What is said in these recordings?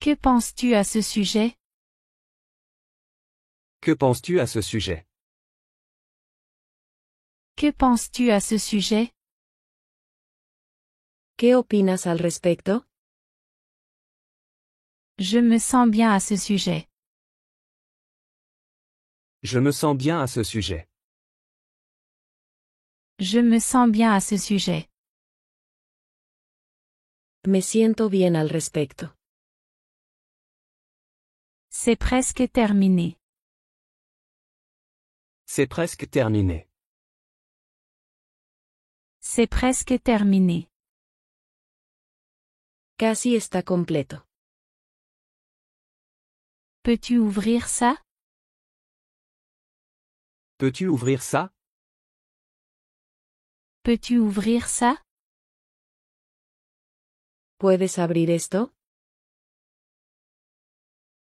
Que penses-tu à ce sujet? Que penses-tu à ce sujet? Que penses-tu à ce sujet? ¿Qué opinas al respecto? Je me sens bien à ce sujet. Je me sens bien à ce sujet. Je me sens bien à ce sujet. Me siento bien al respecto. C'est presque terminé. C'est presque terminé. C'est presque terminé. Casi está completo. Peux-tu ouvrir ça? Peux-tu ouvrir ça? Peux-tu ouvrir ça? ¿Puedes abrir esto?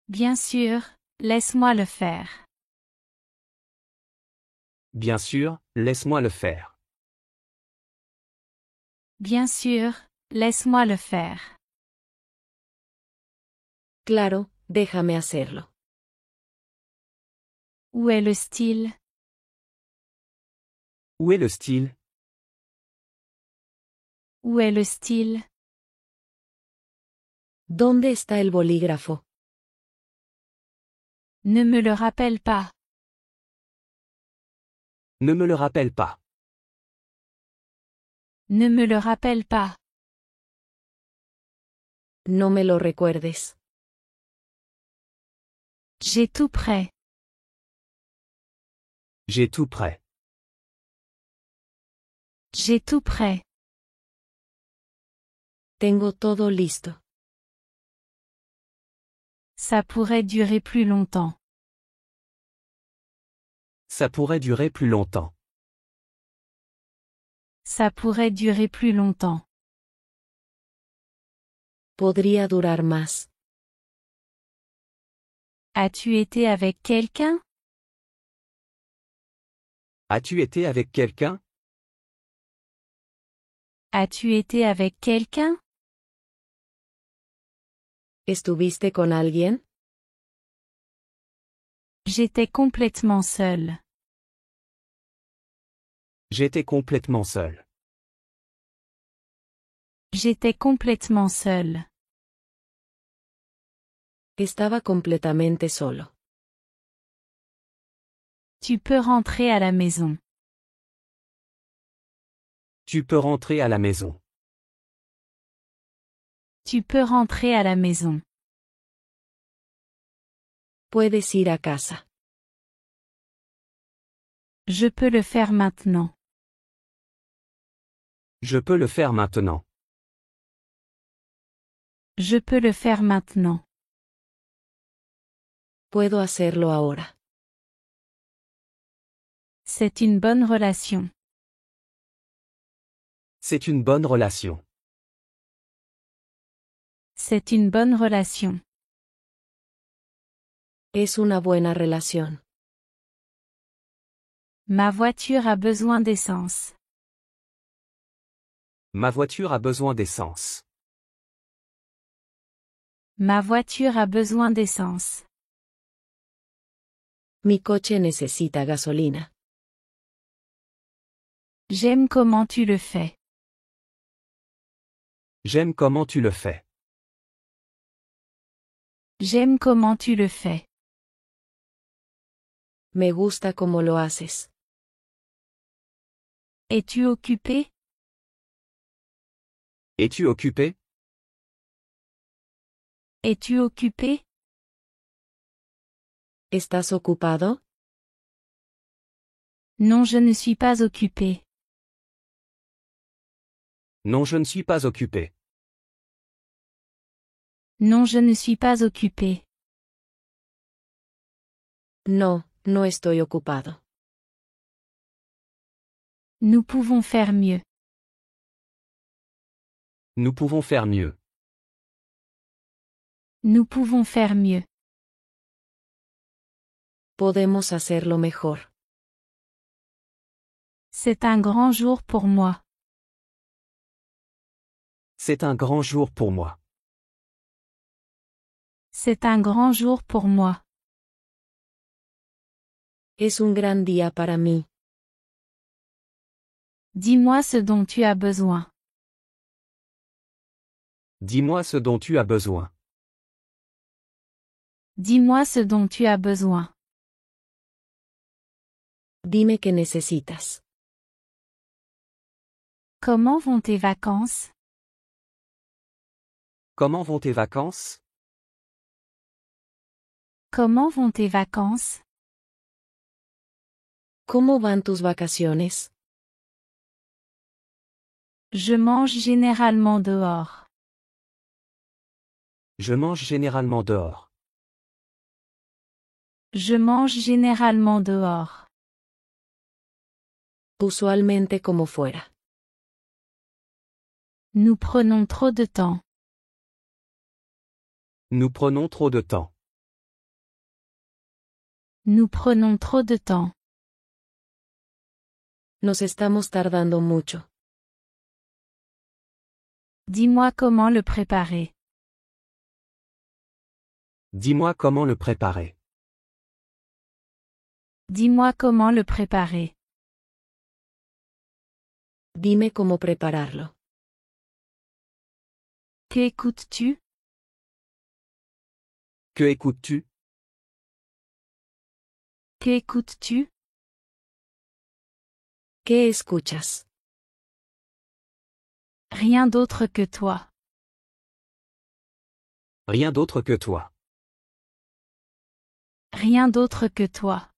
Bien sûr, laisse-moi le faire. Bien sûr, laisse-moi le faire. Bien sûr, laisse-moi le faire. Claro, déjame hacerlo. Où est le style? Où est le style? Où est le style? ¿Dónde está el bolígrafo? Ne me le rappelle pas. Ne me le rappelle pas. Ne me le rappelle pas. No me lo recuerdes. J'ai tout prêt. J'ai tout prêt. J'ai tout prêt. Tengo todo listo. Ça pourrait durer plus longtemps. Ça pourrait durer plus longtemps. Ça pourrait durer plus longtemps. Podría durar más. As-tu été avec quelqu'un? As-tu été avec quelqu'un? As-tu été avec quelqu'un? ¿Estuviste con alguien? J'étais complètement seule. J'étais complètement seul. J'étais complètement seule. Estaba completamente solo. Tu peux rentrer à la maison. Tu peux rentrer à la maison. Tu peux rentrer à la maison. Puedes ir a casa. Je peux le faire maintenant. Je peux le faire maintenant. Je peux le faire maintenant. Puedo hacerlo ahora. C'est une bonne relation. C'est une bonne relation. C'est une bonne relation. Es una buena relación. Ma voiture a besoin d'essence. Ma voiture a besoin d'essence. Ma voiture a besoin d'essence. Mi coche necesita gasolina. J'aime comment tu le fais. J'aime comment tu le fais. J'aime comment tu le fais. Me gusta cómo lo haces. Es-tu occupé? Es-tu occupé? Es-tu occupé? ¿Estás ocupado? Non, je ne suis pas occupé. Non, je ne suis pas occupé. Non, je ne suis pas occupé. No, no estoy ocupado. Nous pouvons faire mieux. Nous pouvons faire mieux. Nous pouvons faire mieux. Podemos hacerlo mejor. C'est un grand jour pour moi. C'est un grand jour pour moi. C'est un grand jour pour moi. Es un gran día para mí. Dis-moi ce dont tu as besoin. Dis-moi ce dont tu as besoin. Dis-moi ce dont tu as besoin. Dime qué necesitas. Comment vont tes vacances? Comment vont tes vacances? Comment vont tes vacances? ¿Cómo van tus vacaciones? Je mange généralement dehors. Je mange généralement dehors. Je mange généralement dehors. Usualmente como fuera. Nous prenons trop de temps. Nous prenons trop de temps. Nous prenons trop de temps. Nos estamos tardando mucho. Dis-moi comment le préparer. Dis-moi comment le préparer. Dis-moi comment le préparer. Dime cómo prepararlo. Que écoutes-tu? Que écoutes-tu? Que écoutes-tu? ¿Qué escuchas? Rien d'autre que toi. Rien d'autre que toi. Rien d'autre que toi.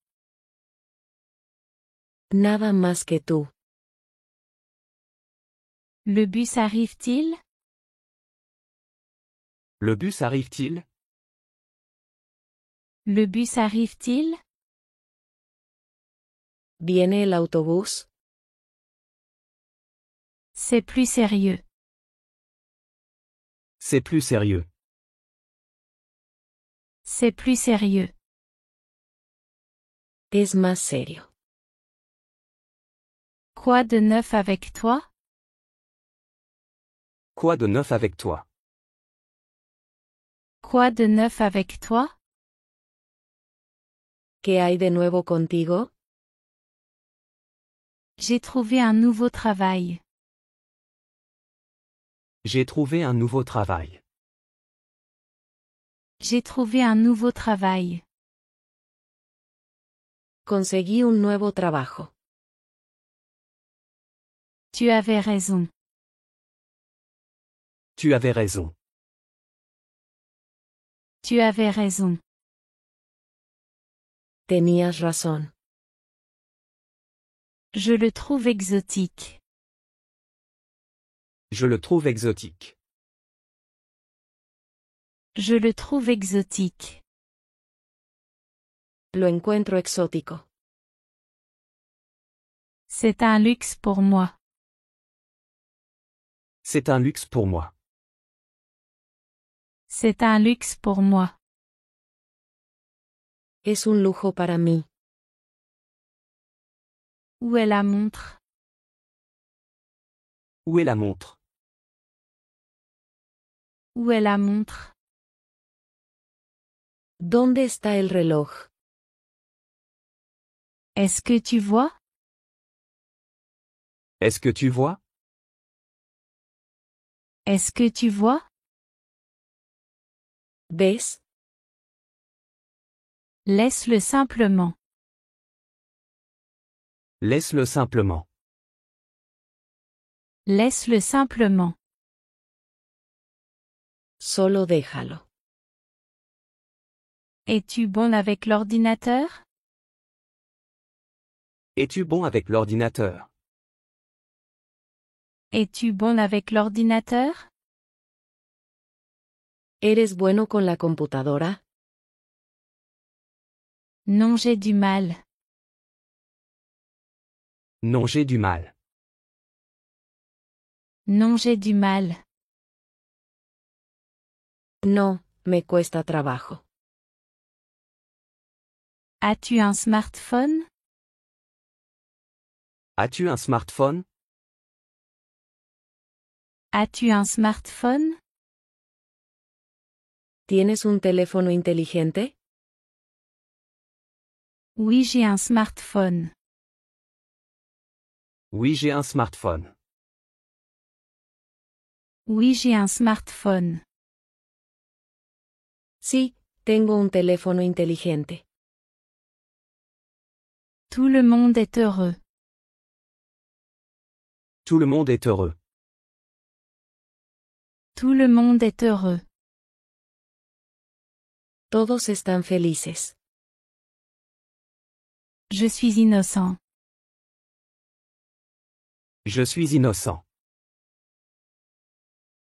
Nada más que tú. Le bus arrive-t-il? Le bus arrive-t-il? Le bus arrive-t-il? ¿Viene el autobús? C'est plus sérieux. C'est plus sérieux. C'est plus sérieux. Es más serio. Quoi de neuf avec toi? Quoi de neuf avec toi? Quoi de neuf avec toi? ¿Qué hay de nuevo contigo? J'ai trouvé un nouveau travail. J'ai trouvé un nouveau travail. J'ai trouvé un nouveau travail. Conseguí un nuevo trabajo. Tu avais raison. Tu avais raison. Tu avais raison. Tenías razón. Je le trouve exotique. Je le trouve exotique. Je le trouve exotique. Lo encuentro exótico. C'est un luxe pour moi. C'est un luxe pour moi. C'est un luxe pour moi. Es un lujo para mí. Où est la montre? Où est la montre? Où est la montre? ¿Dónde está el reloj? Est-ce que tu vois? Est-ce que tu vois? Est-ce que tu vois? ¿Ves? Laisse-le simplement. Laisse-le simplement. Laisse-le simplement. Solo déjalo. Es-tu bon avec l'ordinateur? Es-tu bon avec l'ordinateur? Es-tu bon avec l'ordinateur? ¿Eres bueno con la computadora? Non, j'ai du mal. Non, j'ai du mal. Non, j'ai du mal. No, me cuesta trabajo. As-tu un smartphone? As-tu un smartphone? As-tu un smartphone? ¿Tienes un teléfono inteligente? Oui, j'ai un smartphone. Oui, j'ai un smartphone. Oui, j'ai un smartphone. Sí, tengo un teléfono inteligente. Tout le monde est heureux. Tout le monde est heureux. Tout le monde est heureux. Todos están felices. Je suis innocent. Je suis innocent.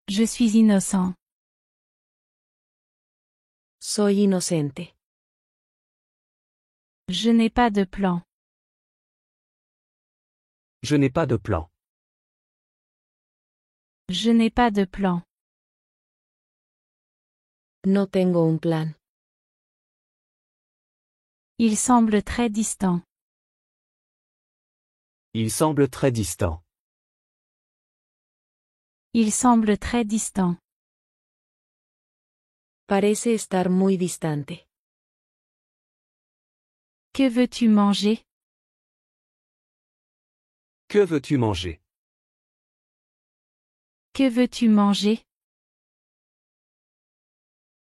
Je suis innocent. Soy inocente. Je n'ai pas de plan. Je n'ai pas de plan. Je n'ai pas de plan. No tengo un plan. Il semble très distant. Il semble très distant. Il semble très distant. Parece estar muy distante. Que veux-tu manger? Que veux-tu manger? Que veux-tu manger?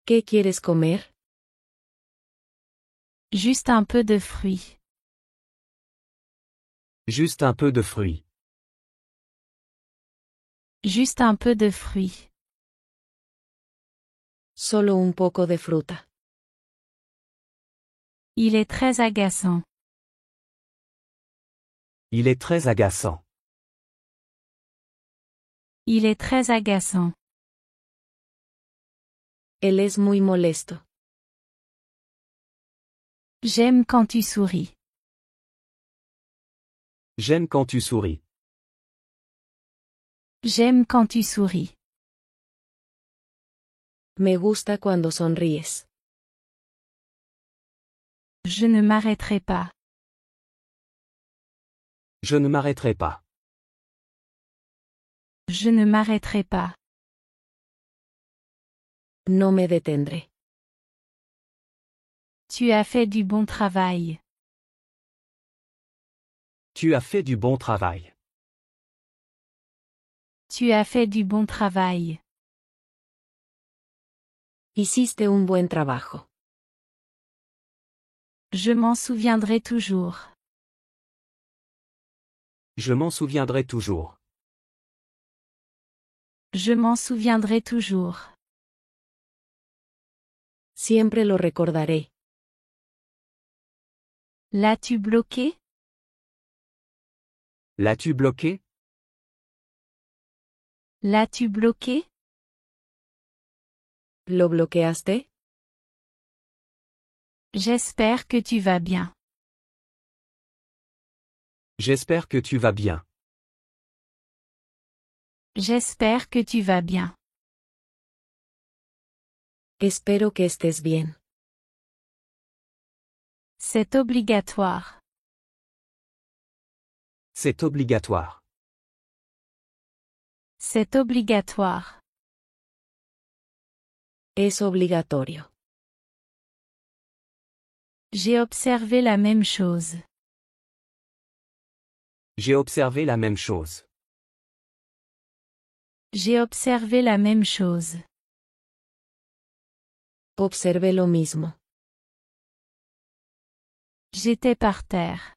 ¿Qué quieres comer? Juste un peu de fruits. Juste un peu de fruits. Juste un peu de fruits. Solo un poco de fruta. Il est très agaçant. Il est très agaçant. Il est très agaçant. Él es muy molesto. J'aime quand tu souris. J'aime quand tu souris. J'aime quand tu souris. Me gusta cuando sonríes. Je ne m'arrêterai pas. Je ne m'arrêterai pas. Je ne m'arrêterai pas. No me detendré. Tu as fait du bon travail. Tu as fait du bon travail. Tu as fait du bon travail. Hiciste un buen trabajo. Je m'en souviendrai toujours. Je m'en souviendrai toujours. Je m'en souviendrai toujours. Siempre lo recordaré. L'as-tu bloqué? L'as-tu bloqué? L'as-tu bloqué? ¿Lo bloqueaste? J'espère que tu vas bien. J'espère que tu vas bien. J'espère que tu vas bien. Espero que estés bien. C'est obligatoire. C'est obligatoire. C'est obligatoire. Es obligatorio. J'ai observé la même chose. J'ai observé la même chose. J'ai observé la même chose. Observé lo mismo. J'étais par terre.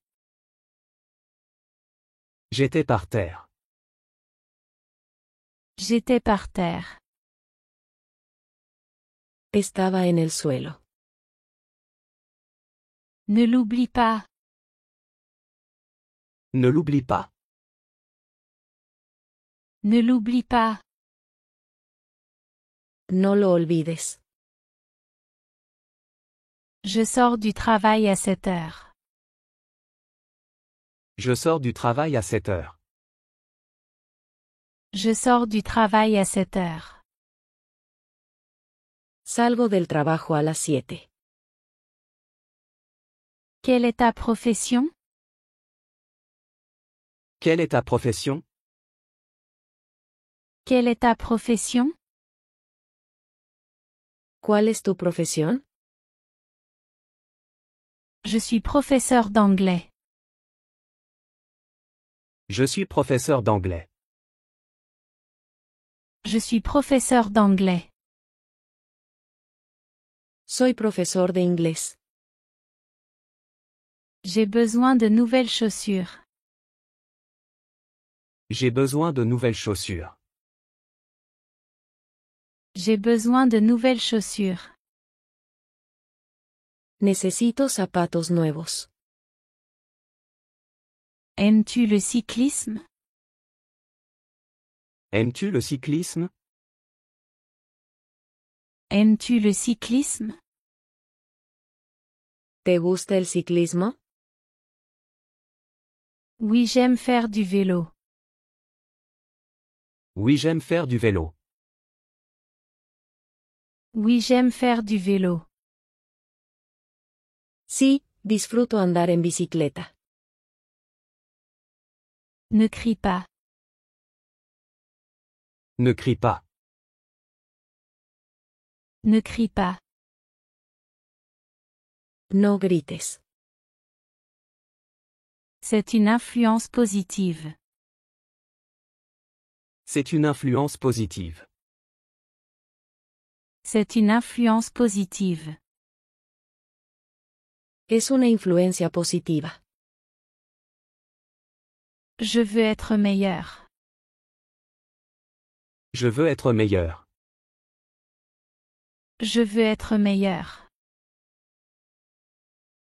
J'étais par terre. J'étais par terre. Estaba en el suelo. Ne l'oublie pas. Ne l'oublie pas. Ne l'oublie pas. No lo olvides. Je sors du travail à 7 heures. Je sors du travail à 7 heures. Je sors du travail à 7 heures. Salgo del trabajo a las 7. Quelle est ta profession? Quelle est ta profession? Quelle est ta profession? ¿Cuál es tu profesión? Je suis professeur d'anglais. Je suis professeur d'anglais. Je suis professeur d'anglais. Soy profesor de inglés. J'ai besoin de nouvelles chaussures. J'ai besoin de nouvelles chaussures. J'ai besoin de nouvelles chaussures. Necesito zapatos nuevos. Aimes-tu le cyclisme? Aimes-tu le cyclisme? Aimes-tu le cyclisme? ¿Te gusta el ciclismo? Oui, j'aime faire du vélo. Oui, j'aime faire du vélo. Oui, j'aime faire du vélo. Sí, disfruto andar en bicicleta. Ne crie pas. Ne crie pas. Ne crie pas. No grites. C'est une influence positive. C'est une influence positive. C'est une influence positive. Es una influencia positiva. Je veux être meilleur. Je veux être meilleur. Je veux être meilleur.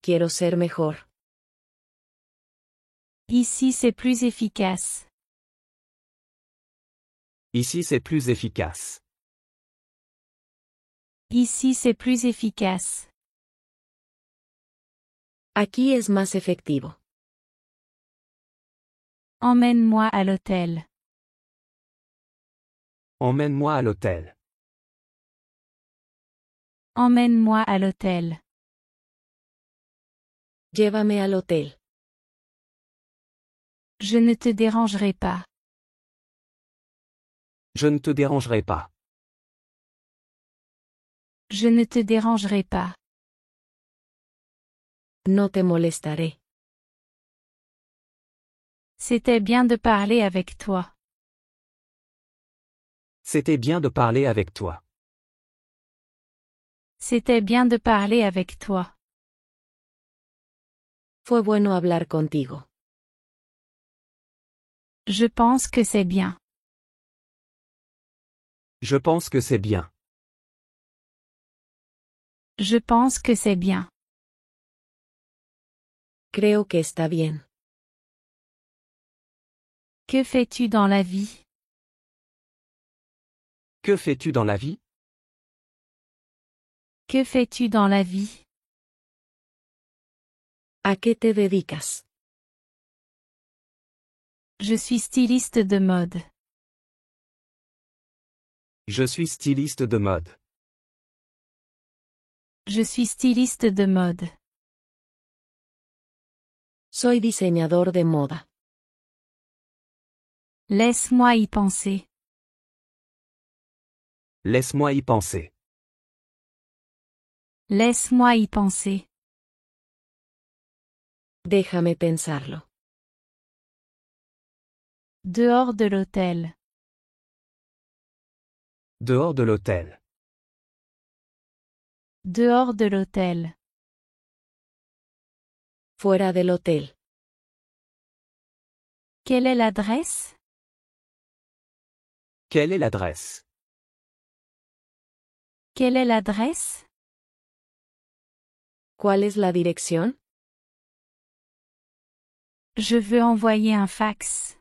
Quiero ser mejor. Ici c'est plus efficace. Ici c'est plus efficace. Ici c'est plus efficace. Aquí es más efectivo. Emmène-moi à l'hôtel. Emmène-moi à l'hôtel. Emmène-moi à l'hôtel. Llévame al hotel. Je ne te dérangerai pas. Je ne te dérangerai pas. Je ne te dérangerai pas. No te molestaré. C'était bien de parler avec toi. C'était bien de parler avec toi. C'était bien de parler avec toi. Fue bueno hablar contigo. Je pense que c'est bien. Je pense que c'est bien. Je pense que c'est bien. Creo que está bien. Que fais-tu dans la vie? Que fais-tu dans la vie? Que fais-tu dans la vie? ¿A qué te dedicas? Je suis styliste de mode. Je suis styliste de mode. Je suis styliste de mode. Soy diseñador de moda. Laisse-moi y penser. Laisse-moi y penser. Laisse-moi y penser. Déjame pensarlo. Dehors de l'hôtel. Dehors de l'hôtel. Dehors de l'hôtel. Fuera del hotel. Quelle est l'adresse? Quelle est l'adresse? Quelle est l'adresse? ¿Cuál es la dirección? Je veux envoyer un fax.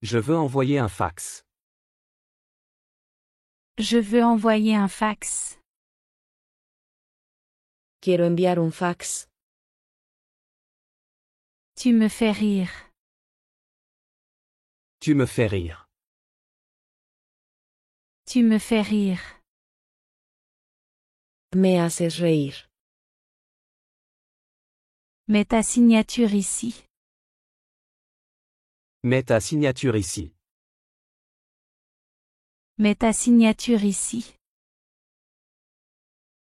Je veux envoyer un fax. Je veux envoyer un fax. Quiero enviar un fax. Tu me fais rire. Tu me fais rire. Tu me fais rire. Me haces reír. Mets ta signature ici. Mets ta signature ici. Mets ta signature ici.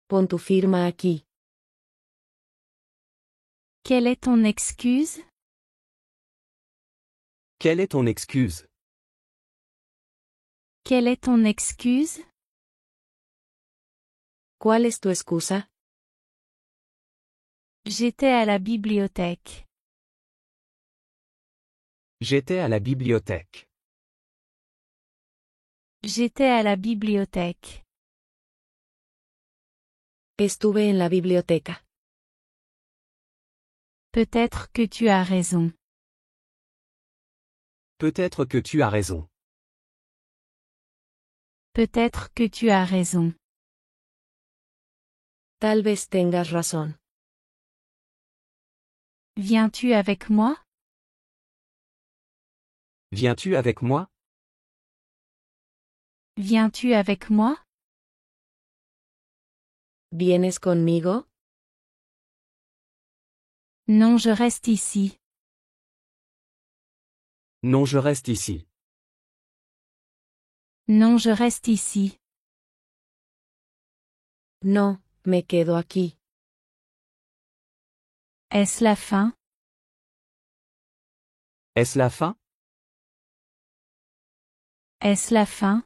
Pon tu firma aquí. Quelle est ton excuse? Quelle est ton excuse? Quelle est ton excuse? ¿Cuál es tu excusa? J'étais à la bibliothèque. J'étais à la bibliothèque. J'étais à la bibliothèque. Estuve en la biblioteca. Peut-être que tu as raison. Peut-être que tu as raison. Peut-être que tu as raison. Tal vez tengas razón. Viens-tu avec moi? Viens-tu avec moi? Viens-tu avec moi? ¿Vienes conmigo? Non, je reste ici. Non, je reste ici. Non, je reste ici. No, me quedo aquí. Est-ce la fin? Est-ce la fin? Est-ce la fin?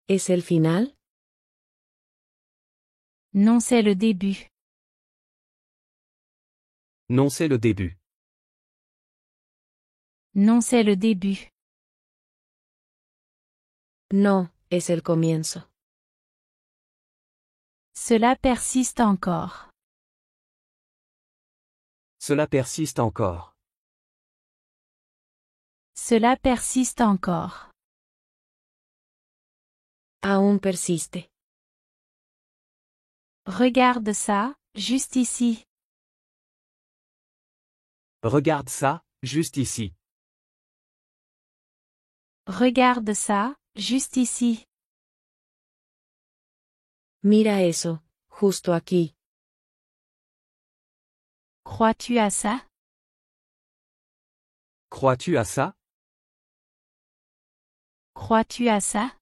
¿Es el final? Non, c'est le début. Non, c'est le début. Non, c'est le début. No, es el comienzo. Cela persiste encore. Cela persiste encore. Cela persiste encore. Aún persiste. Regarde ça, juste ici. Regarde ça, juste ici. Regarde ça, juste ici. Mira eso, justo aquí. Crois-tu à ça? Crois-tu à ça? Crois-tu à ça?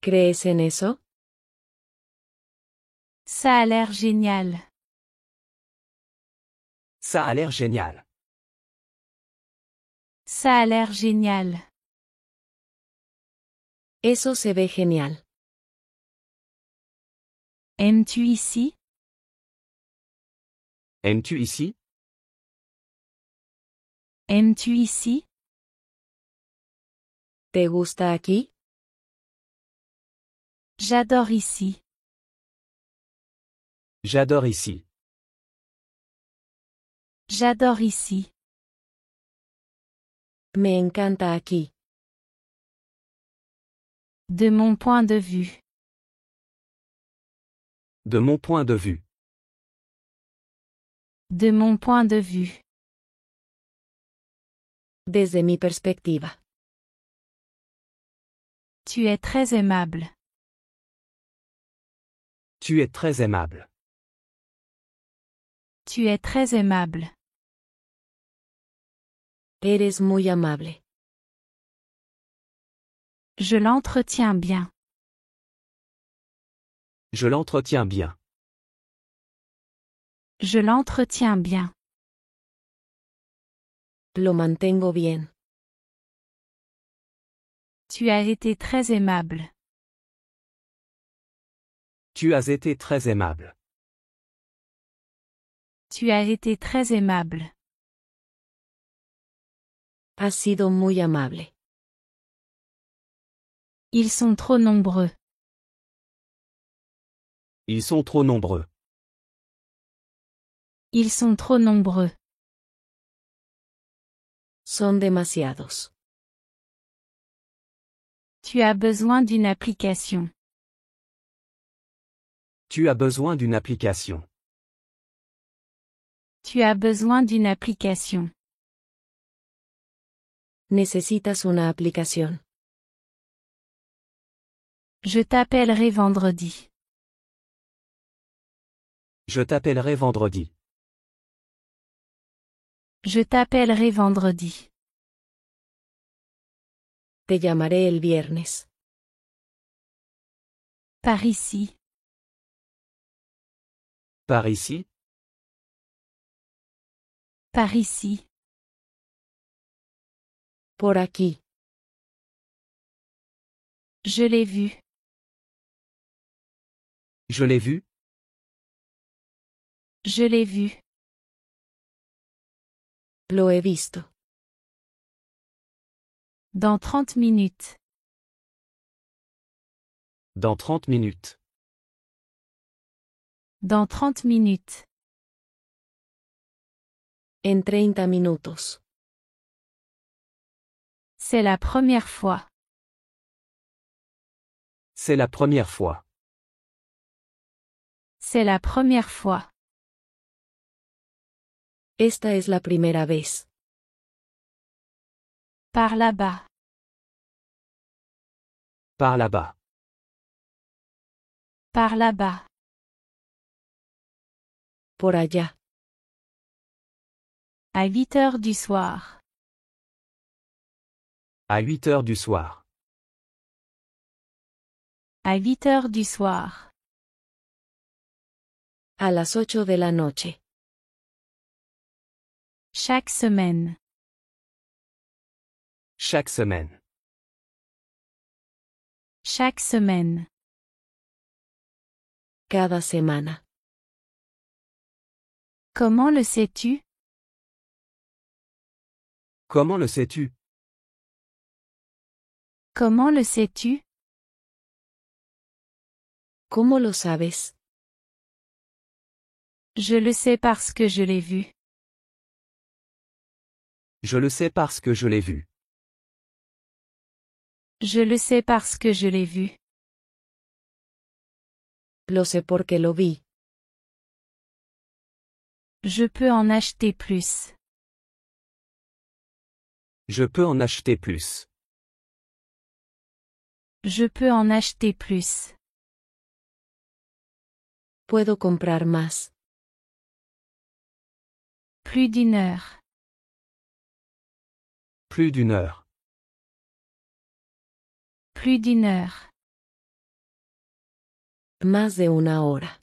¿Crees en eso? Ça a l'air génial. Ça a l'air génial. Ça a l'air génial. Eso se ve genial. Aimes-tu ici? Aimes-tu ici? Aimes-tu ici? ¿Te gusta aquí? J'adore ici. J'adore ici. J'adore ici. Me encanta aquí. De mon point de vue. De mon point de vue. De mon point de vue. Desde mi perspectiva. Tu es très aimable. Tu es très aimable. Tu es très aimable. Eres muy amable. Je l'entretiens bien. Je l'entretiens bien. Je l'entretiens bien. Lo mantengo bien. Tu as été très aimable. Tu as été très aimable. Tu as été très aimable. Has sido muy amable. Ils sont trop nombreux. Ils sont trop nombreux. Ils sont trop nombreux. Son demasiados. Tu as besoin d'une application. Tu as besoin d'une application. Tu as besoin d'une application. Necesitas una aplicación. Je t'appellerai vendredi. Je t'appellerai vendredi. Je t'appellerai vendredi. Te llamaré el viernes. Par ici. Par ici? Par ici. Por aquí. Je l'ai vu. Je l'ai vu? Je l'ai vu. Lo he visto. Dans 30 minutes. Dans 30 minutes. Dans 30 minutes. En 30 minutos. C'est la première fois. C'est la première fois. C'est la première fois. Esta es la primera vez. Par là-bas. Par là-bas. Par là-bas. Por allá. À 8 heures du soir. À 8 heures du soir. À 8 heures du soir. A las 8 de la noche. Chaque semaine. Chaque semaine. Chaque semaine. Cada semana. Comment le sais-tu? Comment le sais-tu? Comment le sais-tu? ¿Cómo lo sabes? Je le sais parce que je l'ai vu. Je le sais parce que je l'ai vu. Je le sais parce que je l'ai vu. Lo sé porque lo vi. Je peux en acheter plus. Je peux en acheter plus. Je peux en acheter plus. Puedo comprar más. Plus d'une heure. Plus d'une heure. Plus d'une heure. Más de una hora.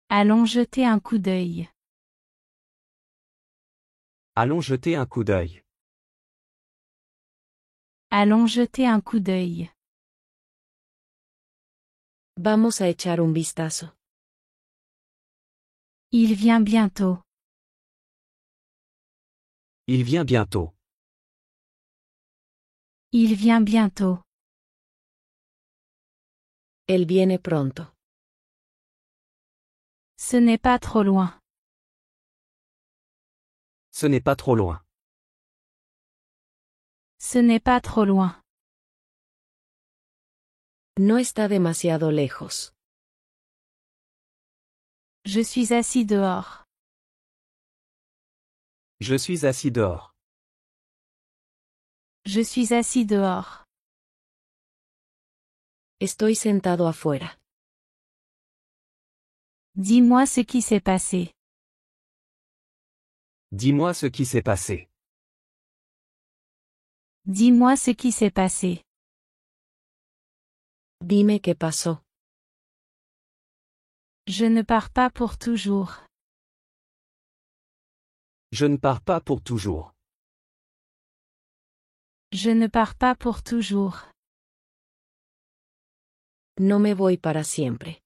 Allons jeter un coup d'œil. Allons jeter un coup d'œil. Allons jeter un coup d'œil. Vamos a echar un vistazo. Il vient bientôt. Il vient bientôt. Il vient bientôt. Él viene pronto. Ce n'est pas trop loin. Ce n'est pas trop loin. Ce n'est pas trop loin. No está demasiado lejos. Je suis assis dehors. Je suis assis dehors. Je suis assis dehors. Estoy sentado afuera. Dis-moi ce qui s'est passé. Dis-moi ce qui s'est passé. Dis-moi ce qui s'est passé. Dime qué pasó. Je ne pars pas pour toujours. Je ne pars pas pour toujours. Je ne pars pas pour toujours. No me voy para siempre.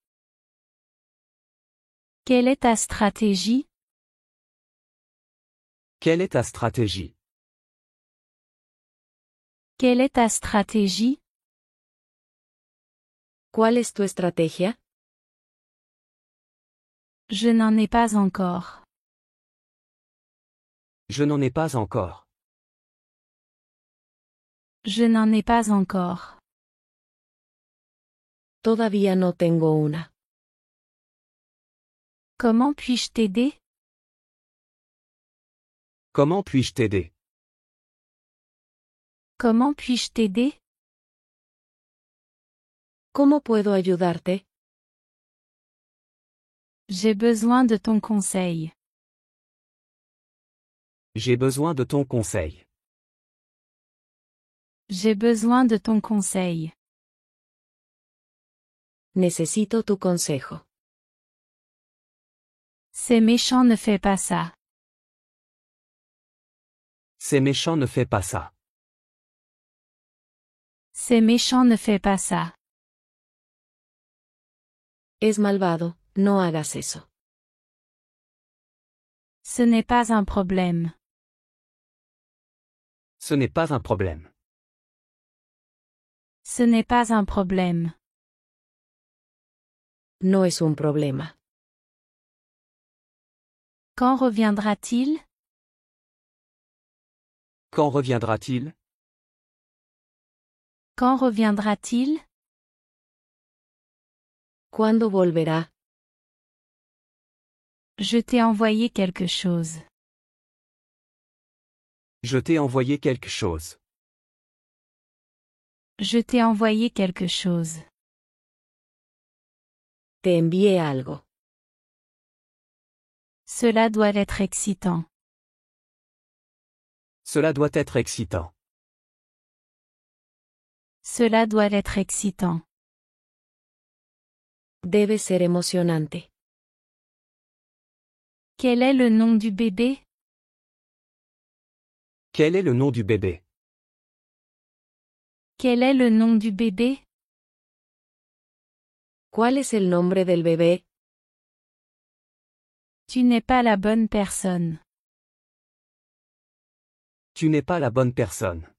Quelle est ta stratégie? Quelle est ta stratégie? Quelle est ta stratégie? ¿Cuál es tu estrategia? Je n'en ai pas encore. Je n'en ai pas encore. Je n'en ai pas encore. Todavía no tengo una. Comment puis-je t'aider? Comment puis-je t'aider? Comment puis-je t'aider? ¿Cómo puedo ayudarte? J'ai besoin de ton conseil. J'ai besoin de ton conseil. J'ai besoin de ton conseil. Necesito tu consejo. C'est méchant, ne fais pas ça. C'est méchant, ne fais pas ça. C'est méchant, ne fais pas ça. Es malvado, no hagas eso. Ce n'est pas un problème. Ce n'est pas un problème. Ce n'est pas un problème. No es un problema. Quand reviendra-t-il? Quand reviendra-t-il? Quand reviendra-t-il? ¿Cuándo volverá? Je t'ai envoyé quelque chose. Je t'ai envoyé quelque chose. Je t'ai envoyé quelque chose. Te envié algo. Cela doit être excitant. Cela doit être excitant. Cela doit être excitant. Debe ser emocionante. Quel est le nom du bébé? Quel est le nom du bébé? Quel est le nom du bébé? ¿Cuál es el nombre del bebé? Tu n'es pas la bonne personne. Tu n'es pas la bonne personne.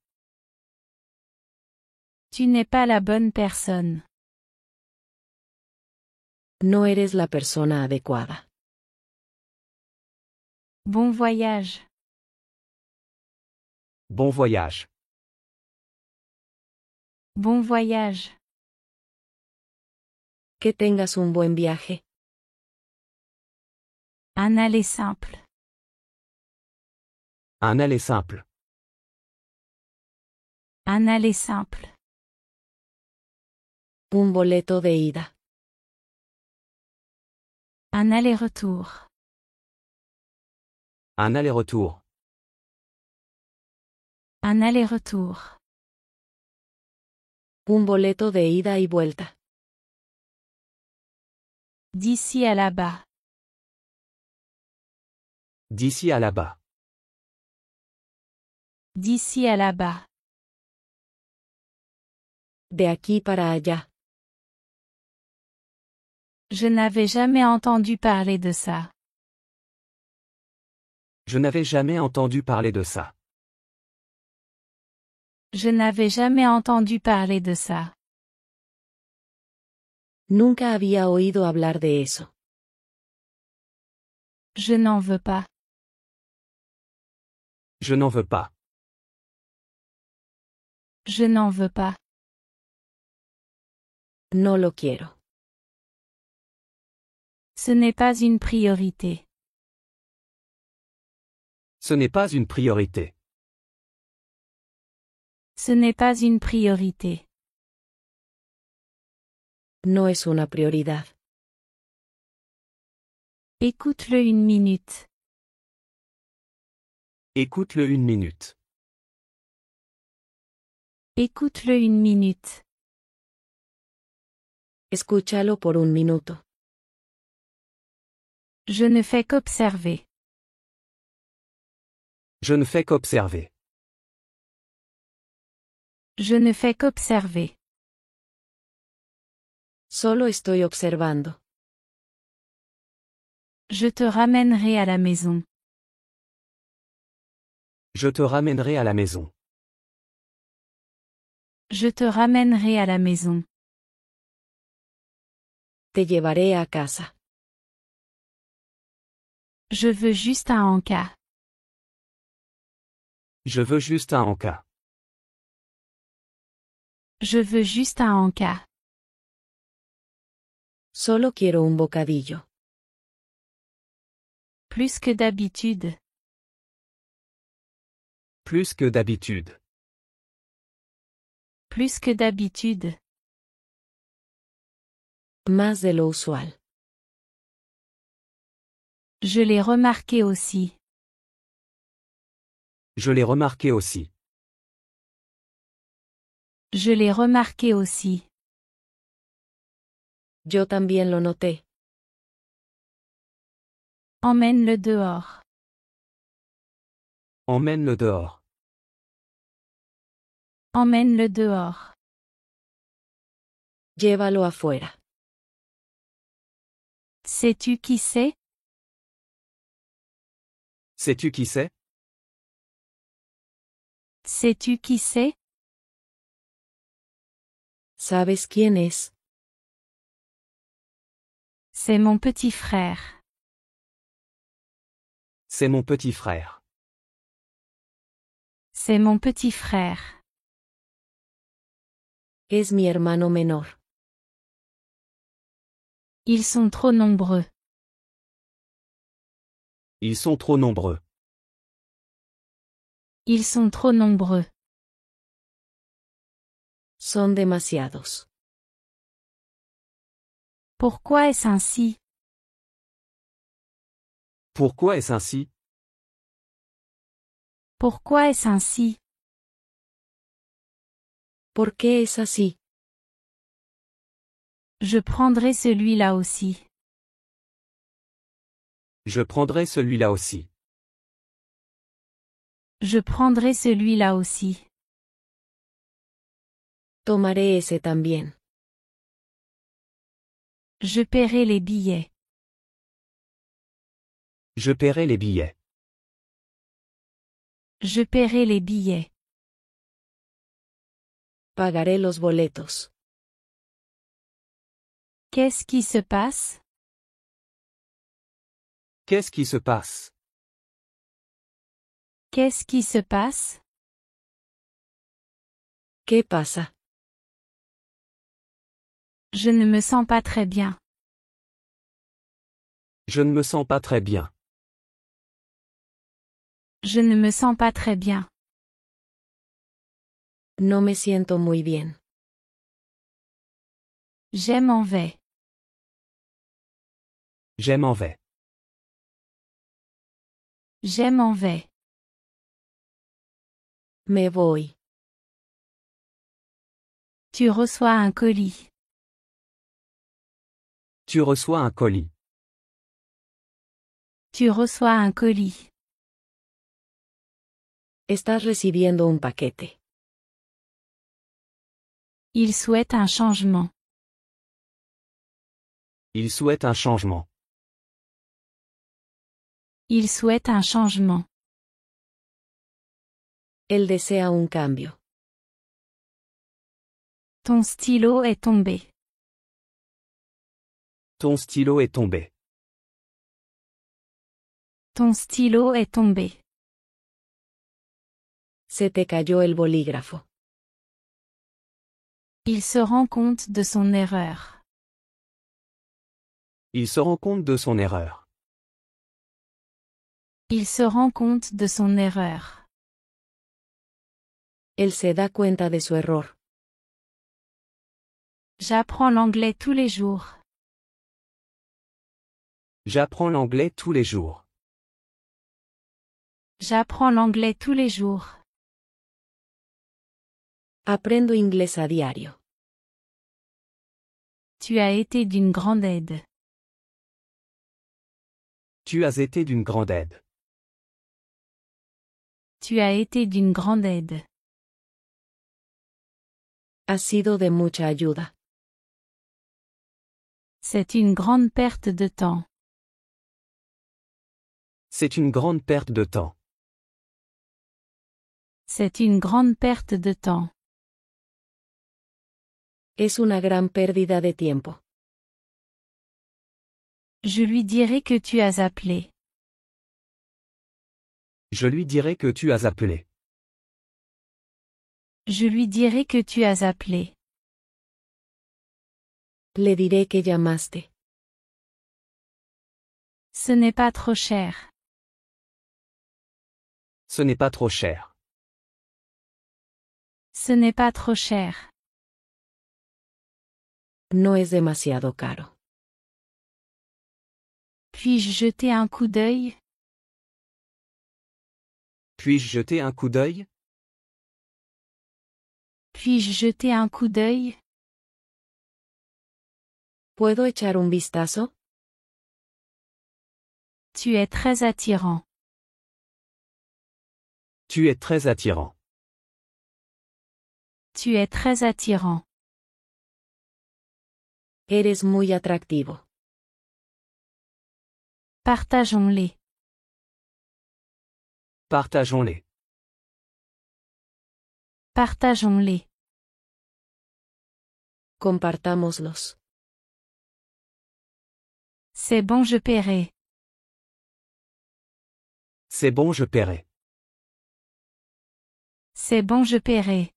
Tu n'es pas la bonne personne. No eres la persona adecuada. Bon voyage. Bon voyage. Bon voyage. Que tengas un buen viaje. Un aller simple. Un aller simple. Un aller simple. Un boleto de ida. Un aller-retour. Un aller-retour. Un aller-retour. Un boleto de ida y vuelta. D'ici à là-bas. D'ici à là-bas. D'ici à là-bas. De aquí para allá. Je n'avais jamais entendu parler de ça. Je n'avais jamais entendu parler de ça. Je n'avais jamais entendu parler de ça. Nunca había oído hablar de eso. Je n'en veux pas. Je n'en veux pas. Je n'en veux pas. No lo quiero. Ce n'est pas une priorité. Ce n'est pas une priorité. Ce n'est pas une priorité. No es una prioridad. Écoute-le une minute. Écoute-le une minute. Écoute-le une minute. Escúchalo por un minuto. Je ne fais qu'observer. Je ne fais qu'observer. Je ne fais qu'observer. Solo estoy observando. Je te ramènerai à la maison. Je te ramènerai à la maison. Je te ramènerai à la maison. Te llevaré a casa. Je veux juste un encas. Je veux juste un encas. Je veux juste un encas. Solo quiero un bocadillo. Plus que d'habitude. Plus que d'habitude. Plus que d'habitude. Más de lo usual. Je l'ai remarqué aussi. Je l'ai remarqué aussi. Je l'ai remarqué aussi. Yo también lo noté. Emmène-le dehors. Emmène-le dehors. Emmène-le dehors. Llévalo afuera. Sais-tu qui c'est? Sais-tu qui c'est? Sais-tu qui c'est? ¿Sabes quién es? C'est mon petit frère. C'est mon petit frère. C'est mon petit frère. Es mi hermano menor. Ils sont trop nombreux. Ils sont trop nombreux. Ils sont trop nombreux. Son demasiados. Pourquoi est-ce ainsi? Pourquoi est-ce ainsi? Pourquoi est-ce ainsi? ¿Por qué es así? Je prendrai celui-là aussi. Je prendrai celui-là aussi. Je prendrai celui-là aussi. Tomaré ese también. Je paierai les billets. Je paierai les billets. Je paierai les billets. Pagaré los boletos. Qu'est-ce qui se passe? Qu'est-ce qui se passe? Qu'est-ce qui se passe? ¿Qué pasa? Je ne me sens pas très bien. Je ne me sens pas très bien. Je ne me sens pas très bien. No me siento muy bien. Je m'en vais. Je m'en vais. Je m'en vais. Me voy. Tu reçois un colis. Tu reçois un colis. Tu reçois un colis. Estás recibiendo un paquete. Il souhaite un changement. Il souhaite un changement. Il souhaite un changement. Él desea un cambio. Ton stylo est tombé. Ton stylo est tombé. Ton stylo est tombé. Se te cayó el bolígrafo. Il se rend compte de son erreur. Il se rend compte de son erreur. Il se rend compte de son erreur. Él se da cuenta de su error. J'apprends l'anglais tous les jours. J'apprends l'anglais tous les jours. J'apprends l'anglais tous les jours. Aprendo inglés a diario. Tu as été d'une grande aide. Tu as été d'une grande aide. Tu as été d'une grande aide. Ha sido de mucha ayuda. C'est une grande perte de temps. C'est une grande perte de temps. C'est une grande perte de temps. Es una gran pérdida de tiempo. Je lui dirai que tu as appelé. Je lui dirai que tu as appelé. Je lui dirai que tu as appelé. Le diré que llamaste. Ce n'est pas trop cher. Ce n'est pas trop cher. Ce n'est pas trop cher. No es demasiado caro. Puis-je jeter un coup d'œil? Puis-je jeter un coup d'œil? Puis-je jeter un coup d'œil? ¿Puedo echar un vistazo? Tu es très attirant. Tu es très attirant. Tu es très attirant. Eres muy atractivo. Partageons-les. Partageons-les. Partageons-les. Compartámoslos. C'est bon, je paierai. C'est bon, je paierai. C'est bon, je paierai.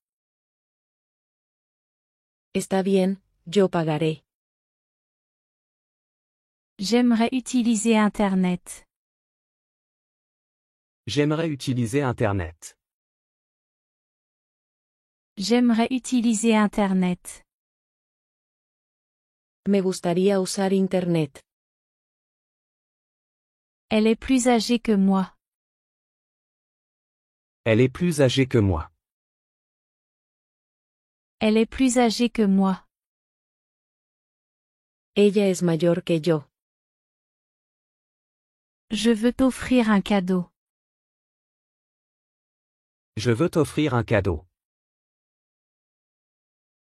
Está bien, yo pagaré. J'aimerais utiliser Internet. J'aimerais utiliser Internet. J'aimerais utiliser Internet. Me gustaría usar Internet. Elle est plus âgée que moi. Elle est plus âgée que moi. Elle est plus âgée que moi. Ella es mayor que yo. Je veux t'offrir un cadeau. Je veux t'offrir un cadeau.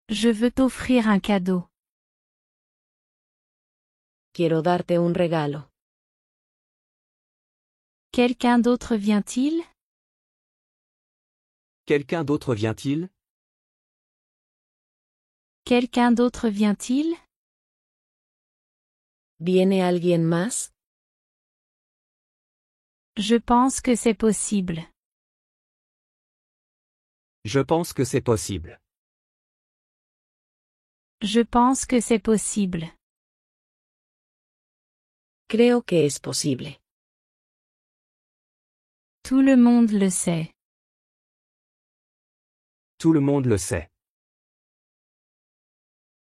Je veux t'offrir un cadeau. Quiero darte un regalo. Quelqu'un d'autre vient-il? Quelqu'un d'autre vient-il? Quelqu'un d'autre vient-il? ¿Viene alguien más? Je pense que c'est possible. Je pense que c'est possible. Je pense que c'est possible. Creo que es posible. Tout le monde le sait. Tout le monde le sait.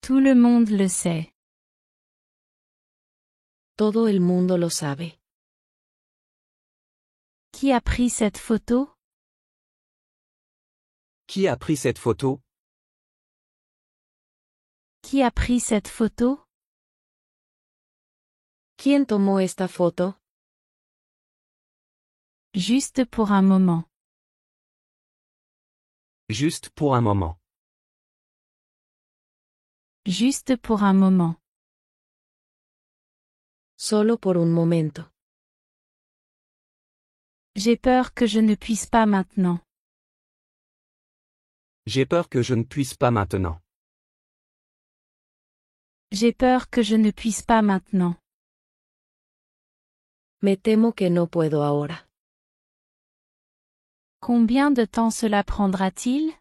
Tout le monde le sait. Todo el mundo lo sabe. Qui a pris cette photo? Qui a pris cette photo? Qui a pris cette photo? ¿Quién tomó esta foto? Juste pour un moment. Juste pour un moment. Juste pour un moment. Solo por un momento. J'ai peur que je ne puisse pas maintenant. J'ai peur que je ne puisse pas maintenant. J'ai peur que je ne puisse pas maintenant. Me temo que no puedo ahora. Combien de temps cela prendra-t-il?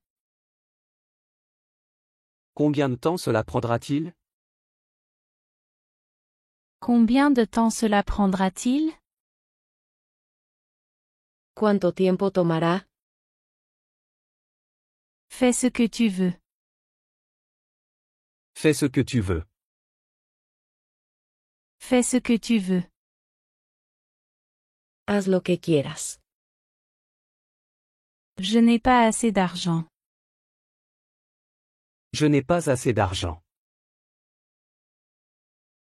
Combien de temps cela prendra-t-il? Combien de temps cela prendra-t-il? ¿Cuánto tiempo tomará? Fais ce que tu veux. Fais ce que tu veux. Fais ce que tu veux. Haz lo que quieras. Je n'ai pas assez d'argent. Je n'ai pas assez d'argent.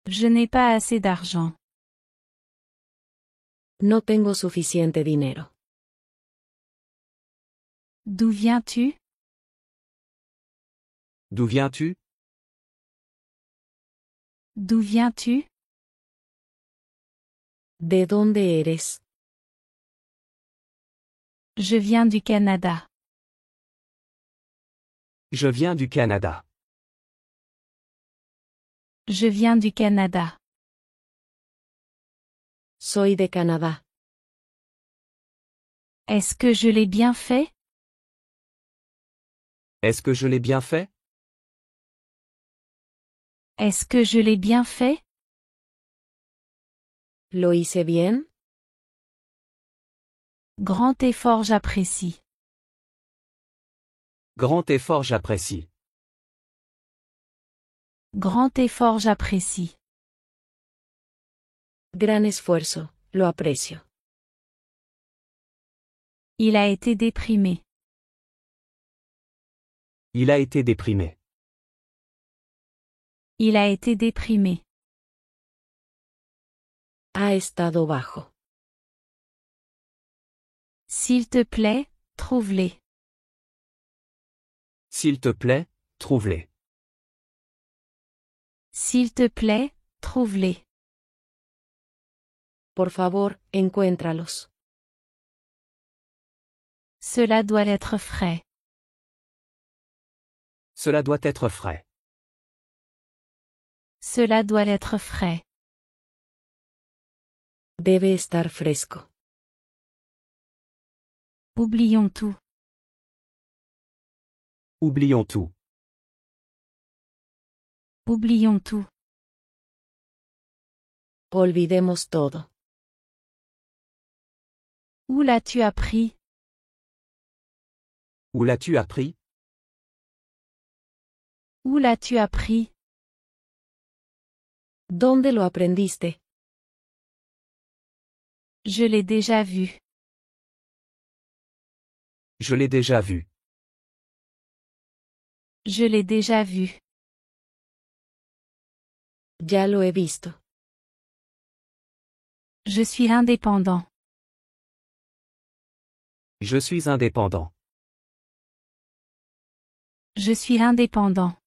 Je n'ai pas assez d'argent. No tengo suficiente dinero. D'où viens-tu? D'où viens-tu? D'où viens-tu? ¿De dónde eres? Je viens du Canada. Je viens du Canada. Je viens du Canada. Soy de Canadá. Est-ce que je l'ai bien fait? Est-ce que je l'ai bien fait? Est-ce que je l'ai bien fait? ¿Lo hice bien? Grand effort, j'apprécie. Grand effort, j'apprécie. Grand effort, j'apprécie. Gran esfuerzo, lo aprecio. Il a été déprimé. Il a été déprimé. Il a été déprimé. Ha estado bajo. S'il te plaît, trouve-les. S'il te plaît, trouve-les. S'il te plaît, trouve-les. Por favor, encuéntralos. Cela doit être frais. Cela doit être frais. Cela doit être frais. Debe estar fresco. Oublions tout. Oublions tout. Oublions tout. Olvidemos todo. Où l'as-tu appris? Où l'as-tu appris? Où l'as-tu appris? ¿Dónde lo aprendiste? Je l'ai déjà vu. Je l'ai déjà vu. Je l'ai déjà vu. Ya lo he visto. Je suis indépendant. Je suis indépendant. Je suis indépendant.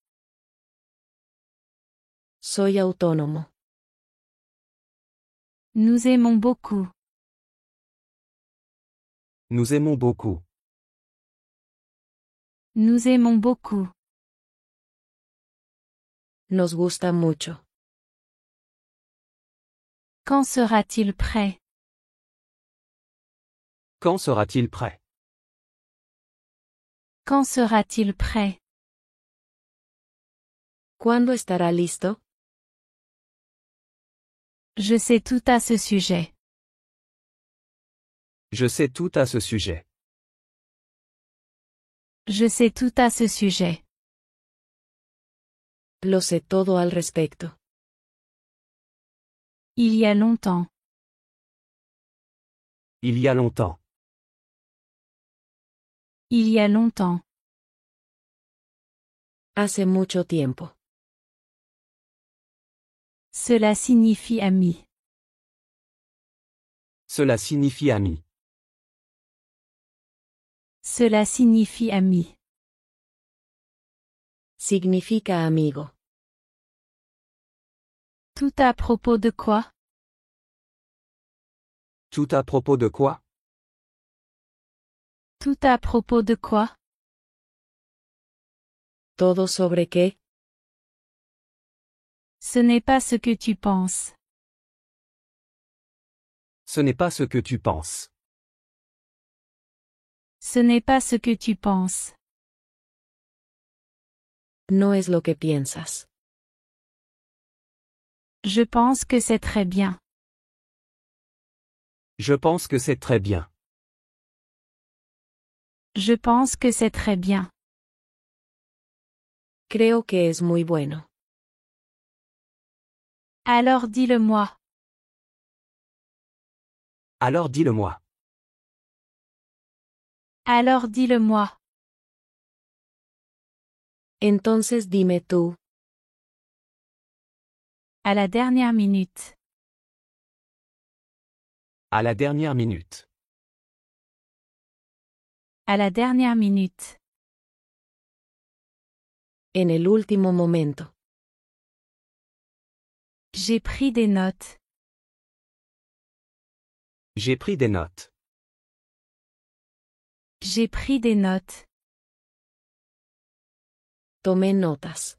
Soy autónomo. Nous aimons beaucoup. Nous aimons beaucoup. Nous aimons beaucoup. Nos gusta mucho. Quand sera-t-il prêt? Quand sera-t-il prêt? Quand sera-t-il prêt? ¿Cuándo estará listo? Je sais tout à ce sujet. Je sais tout à ce sujet. Je sais tout à ce sujet. Lo sé todo al respecto. Il y a longtemps. Il y a longtemps. Il y a longtemps. Hace mucho tiempo. Cela signifie ami. Cela signifie ami. Cela signifie ami. Significa amigo. Tout à propos de quoi? Tout à propos de quoi? Tout à propos de quoi? ¿Todo sobre qué? Ce n'est pas ce que tu penses. Ce n'est pas ce que tu penses. Ce n'est pas ce que tu penses. No es lo que piensas. Je pense que c'est très bien. Je pense que c'est très bien. Je pense que c'est très bien. Creo que es muy bueno. Alors dis-le-moi. Alors dis-le-moi. Alors dis-le-moi. Entonces dime tú. À la dernière minute. À la dernière minute. À la dernière minute. En el último momento. J'ai pris des notes. J'ai pris des notes. J'ai pris des notes. Tomé notas.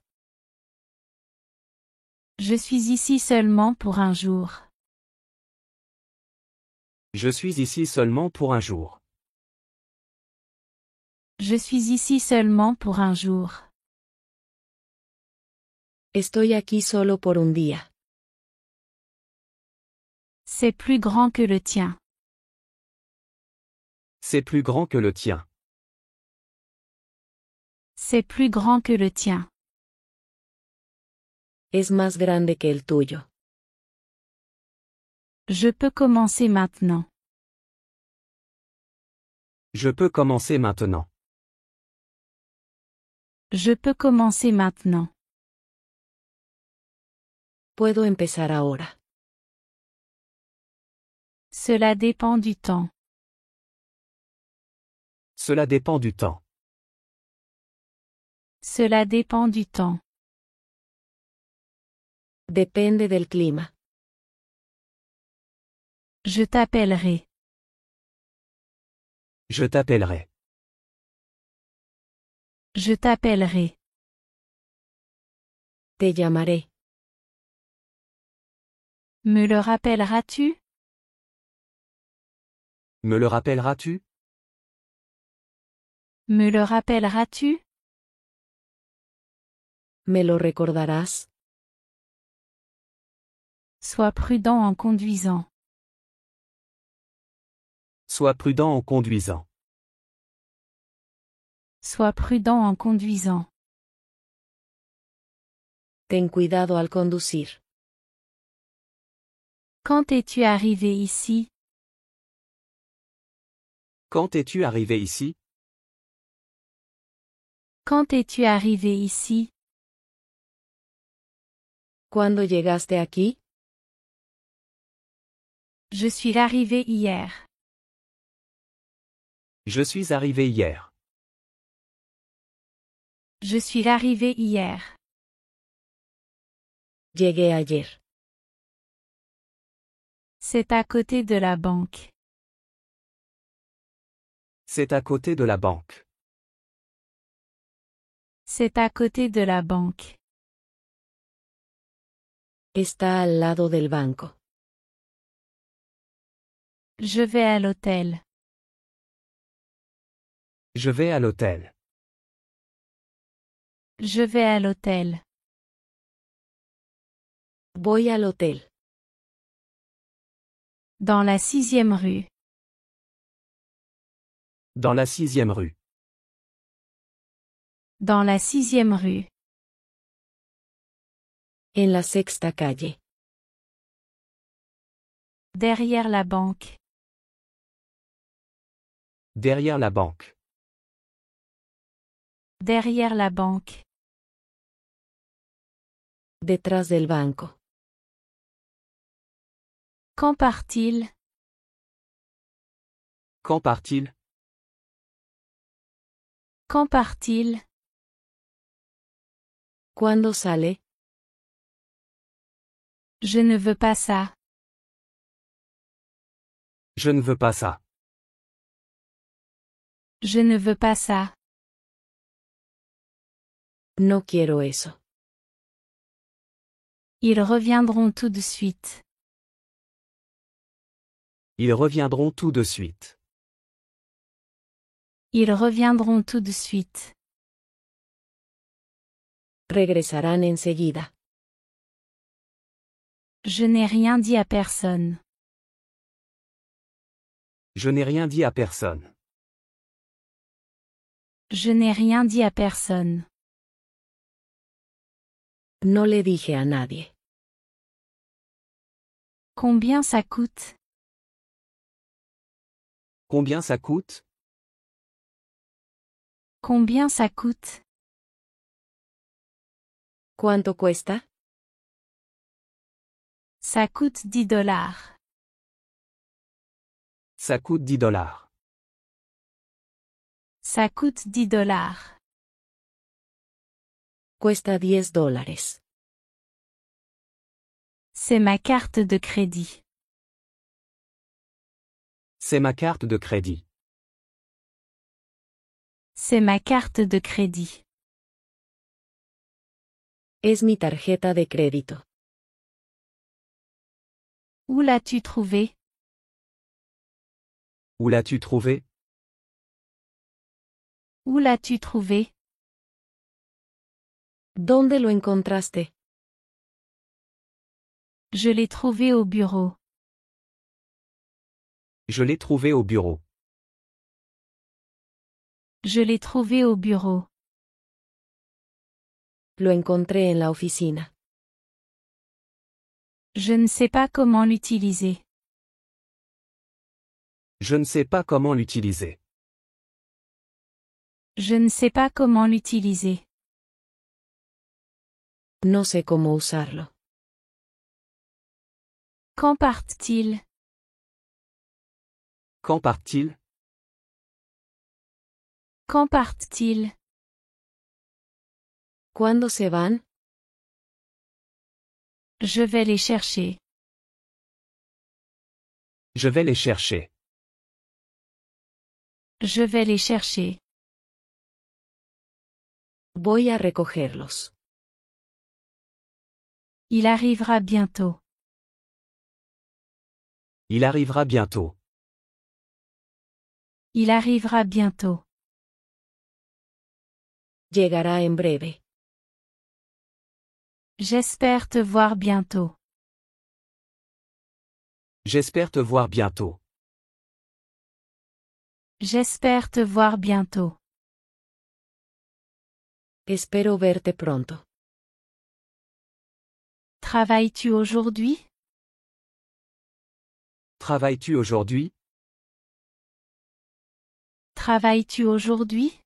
Je suis ici seulement pour un jour. Je suis ici seulement pour un jour. Je suis ici seulement pour un jour. Estoy aquí solo por un día. C'est plus grand que le tien. C'est plus grand que le tien. C'est plus grand que le tien. Es más grande que el tuyo. Je peux commencer maintenant. Je peux commencer maintenant. Je peux commencer maintenant. Puedo empezar ahora. Cela dépend du temps. Cela dépend du temps. Cela dépend du temps. Depende del clima. Je t'appellerai. Je t'appellerai. Je t'appellerai. Te llamaré. Me le rappelleras-tu? Me le rappelleras-tu? Me le rappelleras-tu? ¿Me lo recordarás? Sois prudent en conduisant. Sois prudent en conduisant. Sois prudent en conduisant. Ten cuidado al conducir. Quand es-tu arrivé ici? Quand es-tu arrivé ici? Quand es-tu arrivé ici? ¿Cuándo llegaste aquí? Je suis arrivé hier. Je suis arrivé hier. Je suis arrivé hier. Llegué ayer. C'est à côté de la banque. C'est à côté de la banque. C'est à côté de la banque. Está al lado del banco. Je vais à l'hôtel. Je vais à l'hôtel. Je vais à l'hôtel. Voy al hotel. Dans la 6e rue. Dans la 6e rue. Dans la 6e rue. En la sexta calle. Derrière la banque. Derrière la banque. Derrière la banque. Detrás del banco. Quand part-il? Quand part-il? Quand part-il? ¿Cuándo sale? Je ne veux pas ça. Je ne veux pas ça. Je ne veux pas ça. No quiero eso. Ils reviendront tout de suite. Ils reviendront tout de suite. Ils reviendront tout de suite. Regresarán enseguida. Je n'ai rien dit à personne. Je n'ai rien dit à personne. Je n'ai rien dit à personne. No le dije a nadie. Combien ça coûte? Combien ça coûte? Combien ça coûte? ¿Cuánto cuesta? Ça coûte $10. Ça coûte $10. Ça coûte $10. Cuesta $10. C'est ma carte de crédit. C'est ma carte de crédit. C'est ma carte de crédit. Es mi tarjeta de crédito. Où l'as-tu trouvé? Où l'as-tu trouvé? Où l'as-tu trouvé? ¿Dónde lo encontraste? Je l'ai trouvé au bureau. Je l'ai trouvé au bureau. Je l'ai trouvé au bureau. Lo encontré en la oficina. Je ne sais pas comment l'utiliser. Je ne sais pas comment l'utiliser. Je ne sais pas comment l'utiliser. No sé cómo usarlo. Quand partent-ils? Quand part-il? Quand partent-ils? ¿Cuándo se van? Je vais les chercher. Je vais les chercher. Je vais les chercher. Voy a recogerlos. Il arrivera bientôt. Il arrivera bientôt. Il arrivera bientôt. Llegará en breve. J'espère te voir bientôt. J'espère te voir bientôt. J'espère te voir bientôt. Espero verte pronto. Travailles-tu aujourd'hui? Travailles-tu aujourd'hui? Travailles-tu aujourd'hui?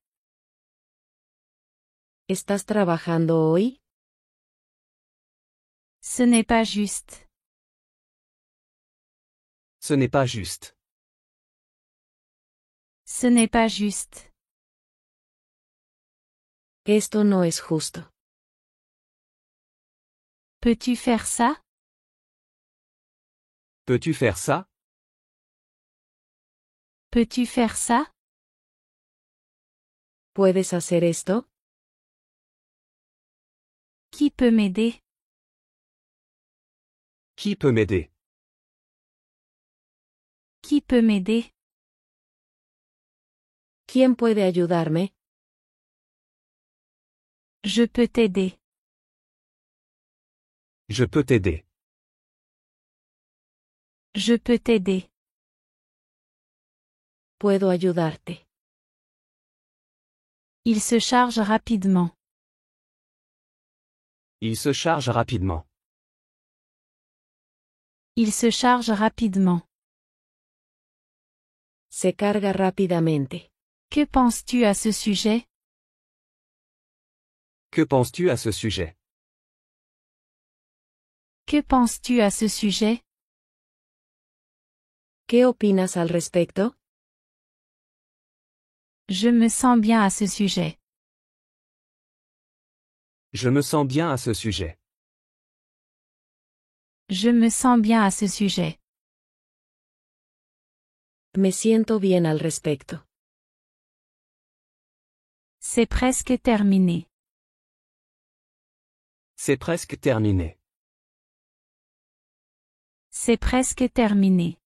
¿Estás trabajando hoy? Ce n'est pas juste. Ce n'est pas juste. Ce n'est pas juste. Esto no es justo. Peux-tu faire ça? Peux-tu faire ça? Peux-tu faire ça? ¿Puedes hacer esto? Qui peut m'aider? Qui peut m'aider? Qui peut m'aider? ¿Quién puede ayudarme? Je peux t'aider. Je peux t'aider. Je peux t'aider. Puedo ayudarte. Il se charge rapidement. Il se charge rapidement. Il se charge rapidement. Se carga rápidamente. Que penses-tu à ce sujet? Que penses-tu à ce sujet? Que penses-tu à ce sujet? ¿Qué opinas al respecto? Je me sens bien à ce sujet. Je me sens bien à ce sujet. Je me sens bien à ce sujet. Me siento bien al respecto. C'est presque terminé. C'est presque terminé. C'est presque terminé.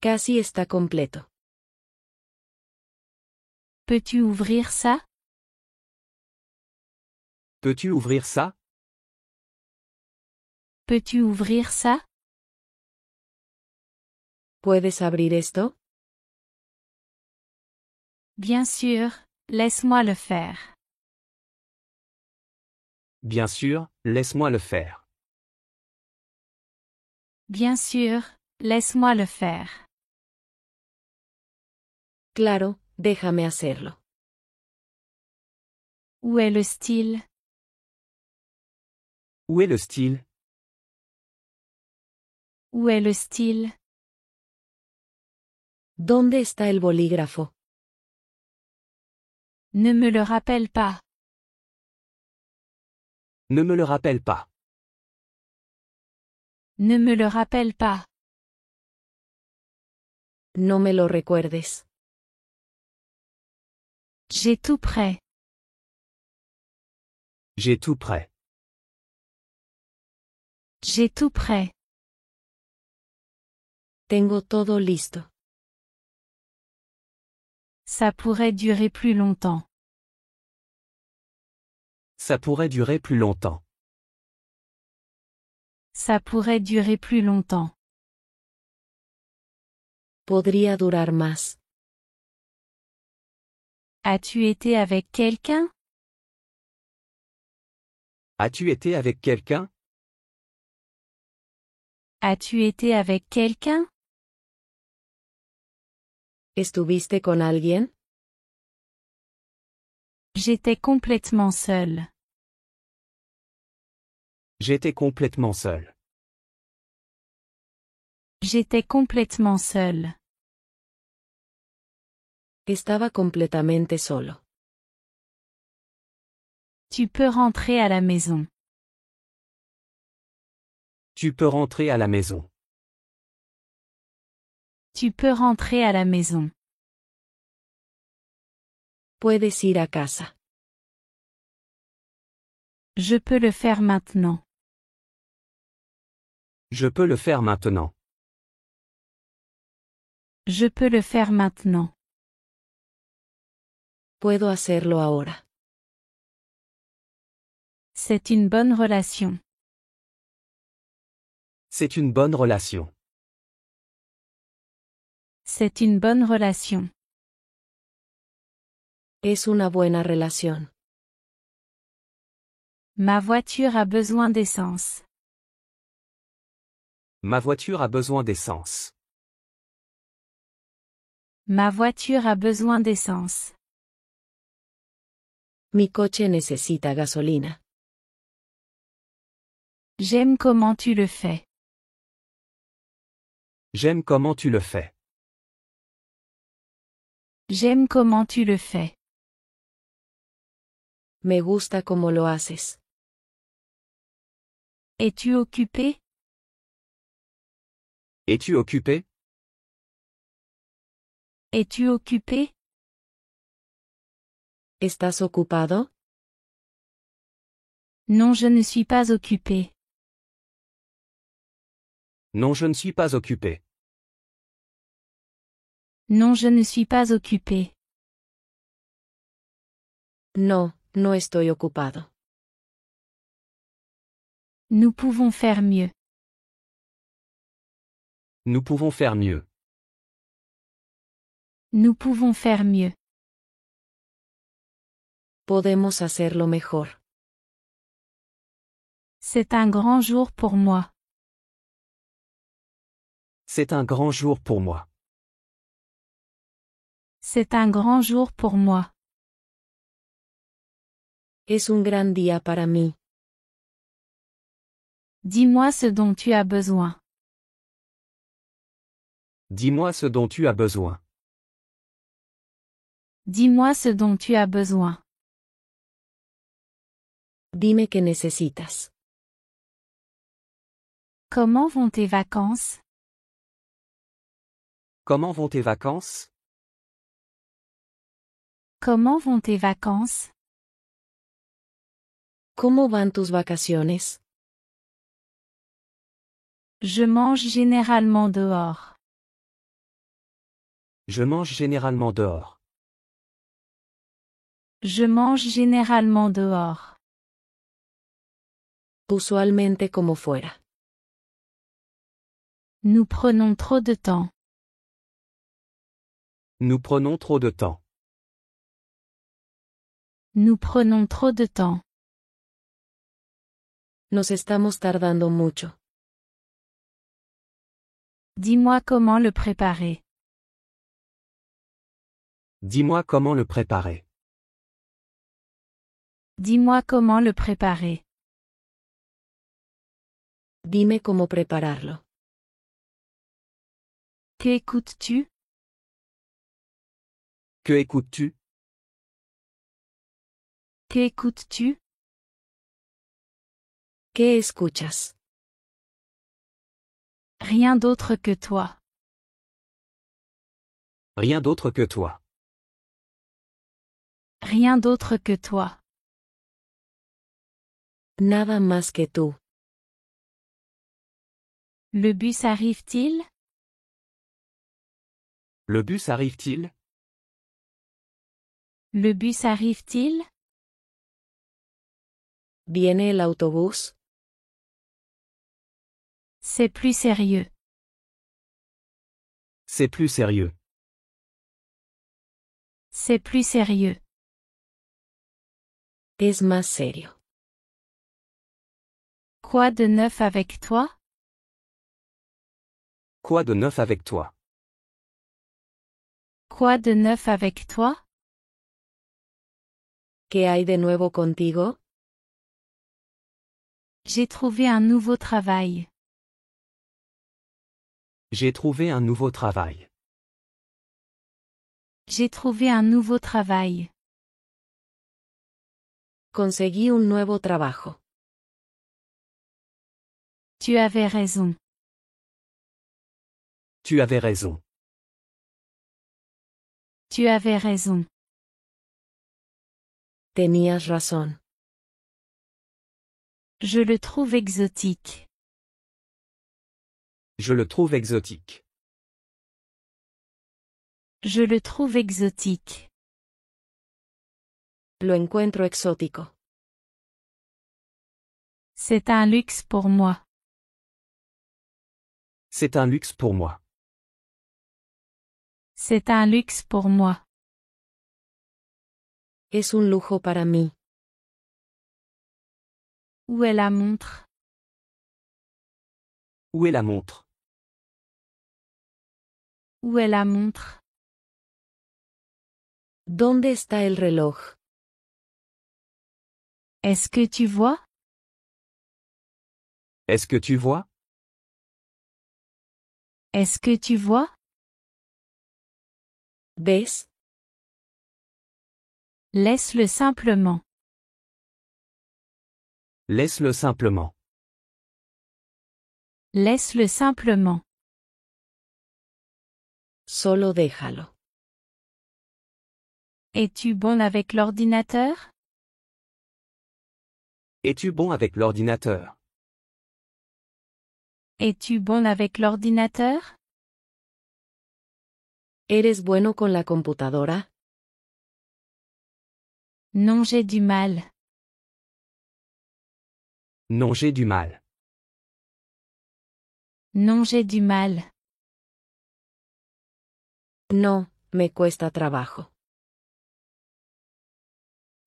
Casi está completo. Peux-tu ouvrir ça? Peux-tu ouvrir ça? Peux-tu ouvrir ça? ¿Puedes abrir esto? Bien sûr, laisse-moi le faire. Bien sûr, laisse-moi le faire. Bien sûr, laisse-moi le faire. Claro, déjame hacerlo. Où est le style? Où est le style? Où est le style? ¿Dónde está el bolígrafo? Ne me le rappelle pas. Ne me le rappelle pas. Ne me le rappelle pas. No me lo recuerdes. J'ai tout prêt. J'ai tout prêt. J'ai tout prêt. Tengo todo listo. Ça pourrait durer plus longtemps. Ça pourrait durer plus longtemps. Ça pourrait durer plus longtemps. Podría durar más. As-tu été avec quelqu'un? As-tu été avec quelqu'un? As-tu été avec quelqu'un? ¿Estuviste con alguien? J'étais complètement seule. J'étais complètement seul. J'étais complètement seul. Estaba completamente solo. Tu peux rentrer à la maison. Tu peux rentrer à la maison. Tu peux rentrer à la maison. Puedes ir a casa. Je peux le faire maintenant. Je peux le faire maintenant. Je peux le faire maintenant. Puedo hacerlo ahora. C'est une bonne relation. C'est une bonne relation. C'est une bonne relation. Es una buena relación. Ma voiture a besoin d'essence. Ma voiture a besoin d'essence. Ma voiture a besoin d'essence. Mi coche necesita gasolina. J'aime comment tu le fais. J'aime comment tu le fais. J'aime comment tu le fais. Me gusta como lo haces. Es-tu occupé? Es-tu occupé? Es-tu occupé? ¿Estás ocupado? Non, je ne suis pas occupé. Non, je ne suis pas occupé. Non, je ne suis pas occupé. No, no estoy ocupado. Nous pouvons faire mieux. Nous pouvons faire mieux. Nous pouvons faire mieux. Podemos hacerlo mejor. C'est un grand jour pour moi. C'est un grand jour pour moi. C'est un grand jour pour moi. Es un gran día para mí. Dis-moi ce dont tu as besoin. Dis-moi ce dont tu as besoin. Dis-moi ce dont tu as besoin. Dime qué necesitas. Comment vont tes vacances? Comment vont tes vacances? Comment vont tes vacances? ¿Cómo van tus vacaciones? Je mange généralement dehors. Je mange généralement dehors. Je mange généralement dehors. Usualmente como fuera. Nous prenons trop de temps. Nous prenons trop de temps. Nous prenons trop de temps. Nos estamos tardando mucho. Dis-moi comment le préparer. Dis-moi comment le préparer. Dis-moi comment le préparer. Dime cómo prepararlo. Que écoutes-tu? Que écoutes-tu? Que écoutes-tu? ¿Qué escuchas? Rien d'autre que toi. Rien d'autre que toi. Rien d'autre que toi. Nada más que tú. Le bus arrive-t-il? Le bus arrive-t-il? Le bus arrive-t-il? ¿Viene el autobús? C'est plus sérieux. C'est plus sérieux. C'est plus sérieux. Es más serio. Quoi de neuf avec toi? Quoi de neuf avec toi? Quoi de neuf avec toi? ¿Qué hay de nuevo contigo? J'ai trouvé un nouveau travail. J'ai trouvé un nouveau travail. J'ai trouvé un nouveau travail. Conseguí un nuevo trabajo. Tu avais raison. Tu avais raison. Tu avais raison. Tenías razón. Je le trouve exotique. Je le trouve exotique. Je le trouve exotique. Lo encuentro exótico. C'est un luxe pour moi. C'est un luxe pour moi. C'est un luxe pour moi. Es un lujo para mí. Où est la montre? Où est la montre? Où est la montre? ¿Dónde está el reloj? Est-ce que tu vois? Est-ce que tu vois? Est-ce que tu vois? ¿Ves? Laisse-le simplement. Laisse-le simplement. Laisse-le simplement. Solo déjalo. Es-tu bon avec l'ordinateur? Es-tu bon avec l'ordinateur? Es-tu bon avec l'ordinateur? ¿Eres bueno con la computadora? Non, j'ai du mal. Non, j'ai du mal. Non, j'ai du mal. No, me cuesta trabajo.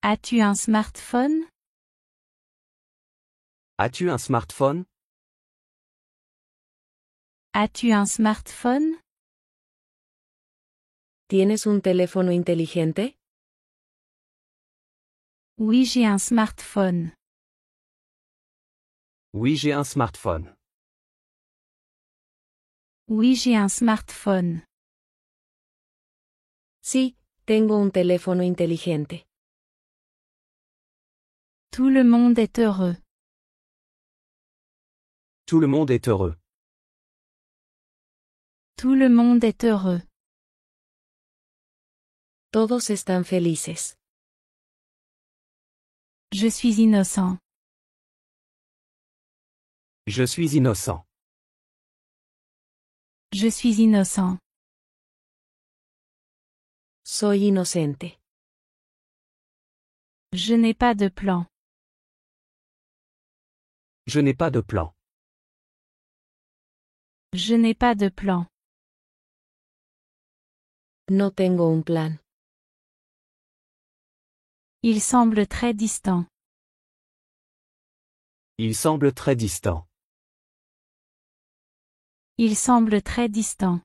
As-tu un smartphone? As-tu un smartphone? As-tu un smartphone? ¿Tienes un teléfono inteligente? Oui, j'ai un smartphone. Oui, j'ai un smartphone. Oui, j'ai un smartphone. Sí, tengo un teléfono inteligente. Tout le monde est heureux. Tout le monde est heureux. Tout le monde est heureux. Todos están felices. Je suis innocent. Je suis innocent. Je suis innocent. Soy inocente. Je n'ai pas de plan. Je n'ai pas de plan. Je n'ai pas de plan. No tengo un plan. Il semble très distant. Il semble très distant. Il semble très distant.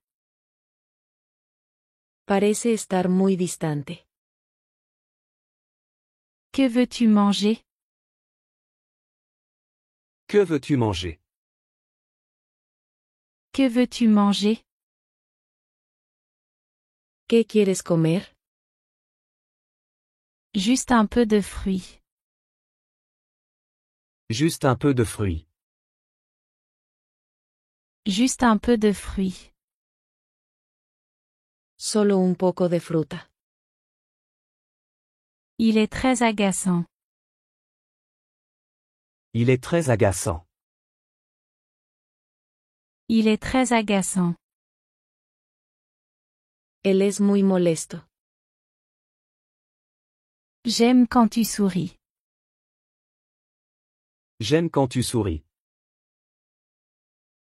Parece estar muy distante. Que veux-tu manger? Que veux-tu manger? Que veux-tu manger? ¿Qué quieres comer? Juste un peu de fruits. Juste un peu de fruits. Juste un peu de fruits. Solo un poco de fruta. Il est très agaçant. Il est très agaçant. Il est très agaçant. Él es muy molesto. J'aime quand tu souris. J'aime quand tu souris.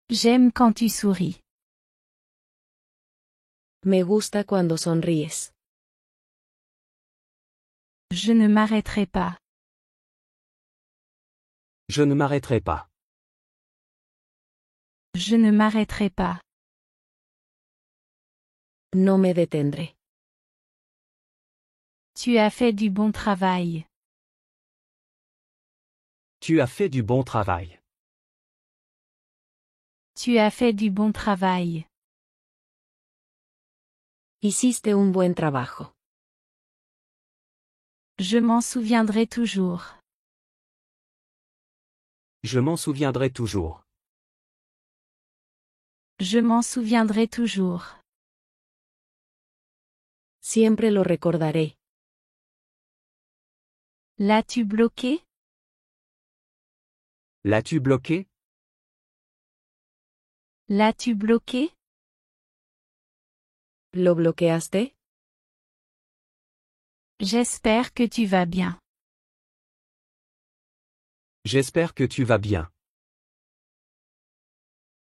J'aime quand tu souris. Me gusta cuando sonríes. Je ne m'arrêterai pas. Je ne m'arrêterai pas. Je ne m'arrêterai pas. No me detendré. Tu as fait du bon travail. Tu as fait du bon travail. Tu as fait du bon travail. Hiciste un buen trabajo. Je m'en souviendrai toujours. Je m'en souviendrai toujours. Je m'en souviendrai toujours. Siempre lo recordaré. L'as-tu bloqué? L'as-tu bloqué? L'as-tu bloqué? ¿Lo bloqueaste? J'espère que tu vas bien. J'espère que tu vas bien.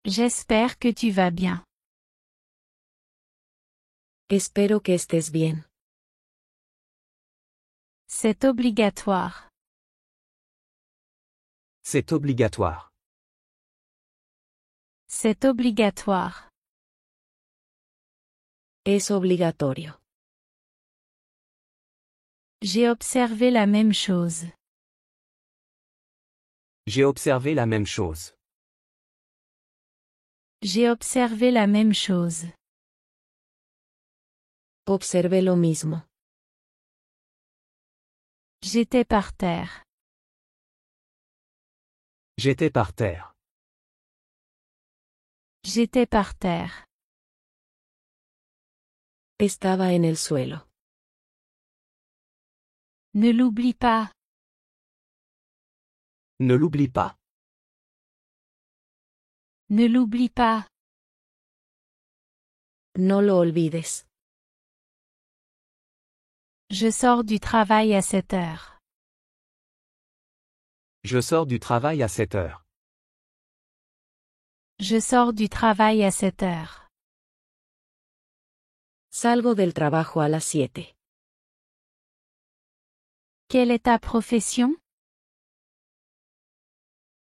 J'espère que tu vas bien. Espero que estés bien. C'est obligatoire. C'est obligatoire. C'est obligatoire. Es obligatorio. J'ai observé la même chose. J'ai observé la même chose. J'ai observé la même chose. Observé lo mismo. J'étais par terre. J'étais par terre. J'étais par terre. Estaba en el suelo. Ne l'oublie pas. Ne l'oublie pas. Ne l'oublie pas. No lo olvides. Je sors du travail à 7 heures. Je sors du travail à 7 heures. Je sors du travail à 7 heures. Salgo del trabajo a las 7. Quelle est ta profession?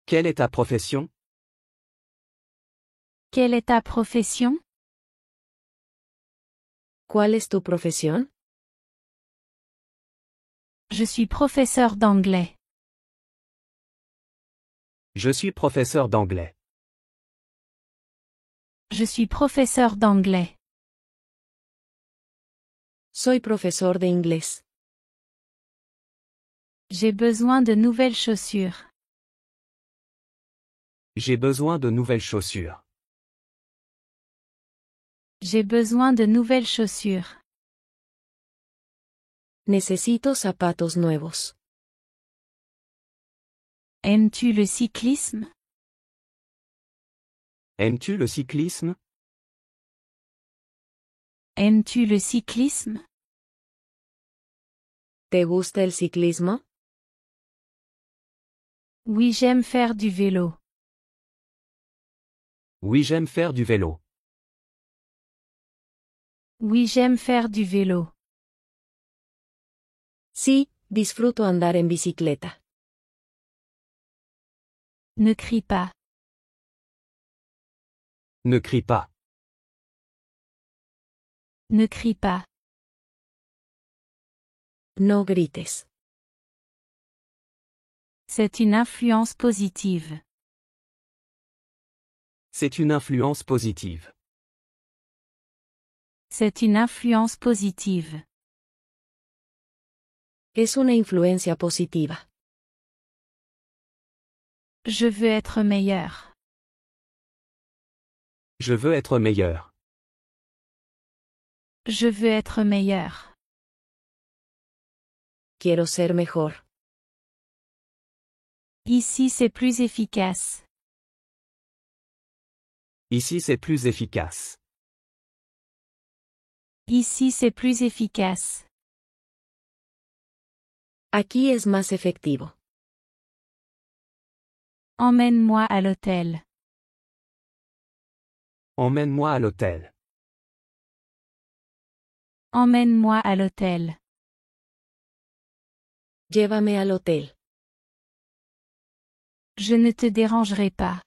Quelle est ta profession? Quelle est ta profession? ¿Cuál es tu profesión? Je suis professeur d'anglais. Je suis professeur d'anglais. Je suis professeur d'anglais. Soy profesor de inglés. J'ai besoin de nouvelles chaussures. J'ai besoin de nouvelles chaussures. J'ai besoin de nouvelles chaussures. Necesito zapatos nuevos. Aimes-tu le cyclisme? Aimes-tu le cyclisme? Aimes-tu le cyclisme? ¿Te gusta el ciclismo? Oui, j'aime faire du vélo. Oui, j'aime faire du vélo. Oui, j'aime faire du vélo. Sí, disfruto andar en bicicleta. Ne crie pas. Ne crie pas. Ne crie pas. No grites. C'est une influence positive. C'est une influence positive. C'est une influence positive. Es una influencia positiva. Je veux être meilleur. Je veux être meilleur. Je veux être meilleur. Quiero ser mejor. Ici c'est plus efficace. Ici c'est plus efficace. Ici c'est plus efficace. Aquí es más efectivo. Emmène-moi à l'hôtel. Emmène-moi à l'hôtel. Emmène-moi à l'hôtel. Llévame al hotel. Je ne te dérangerai pas.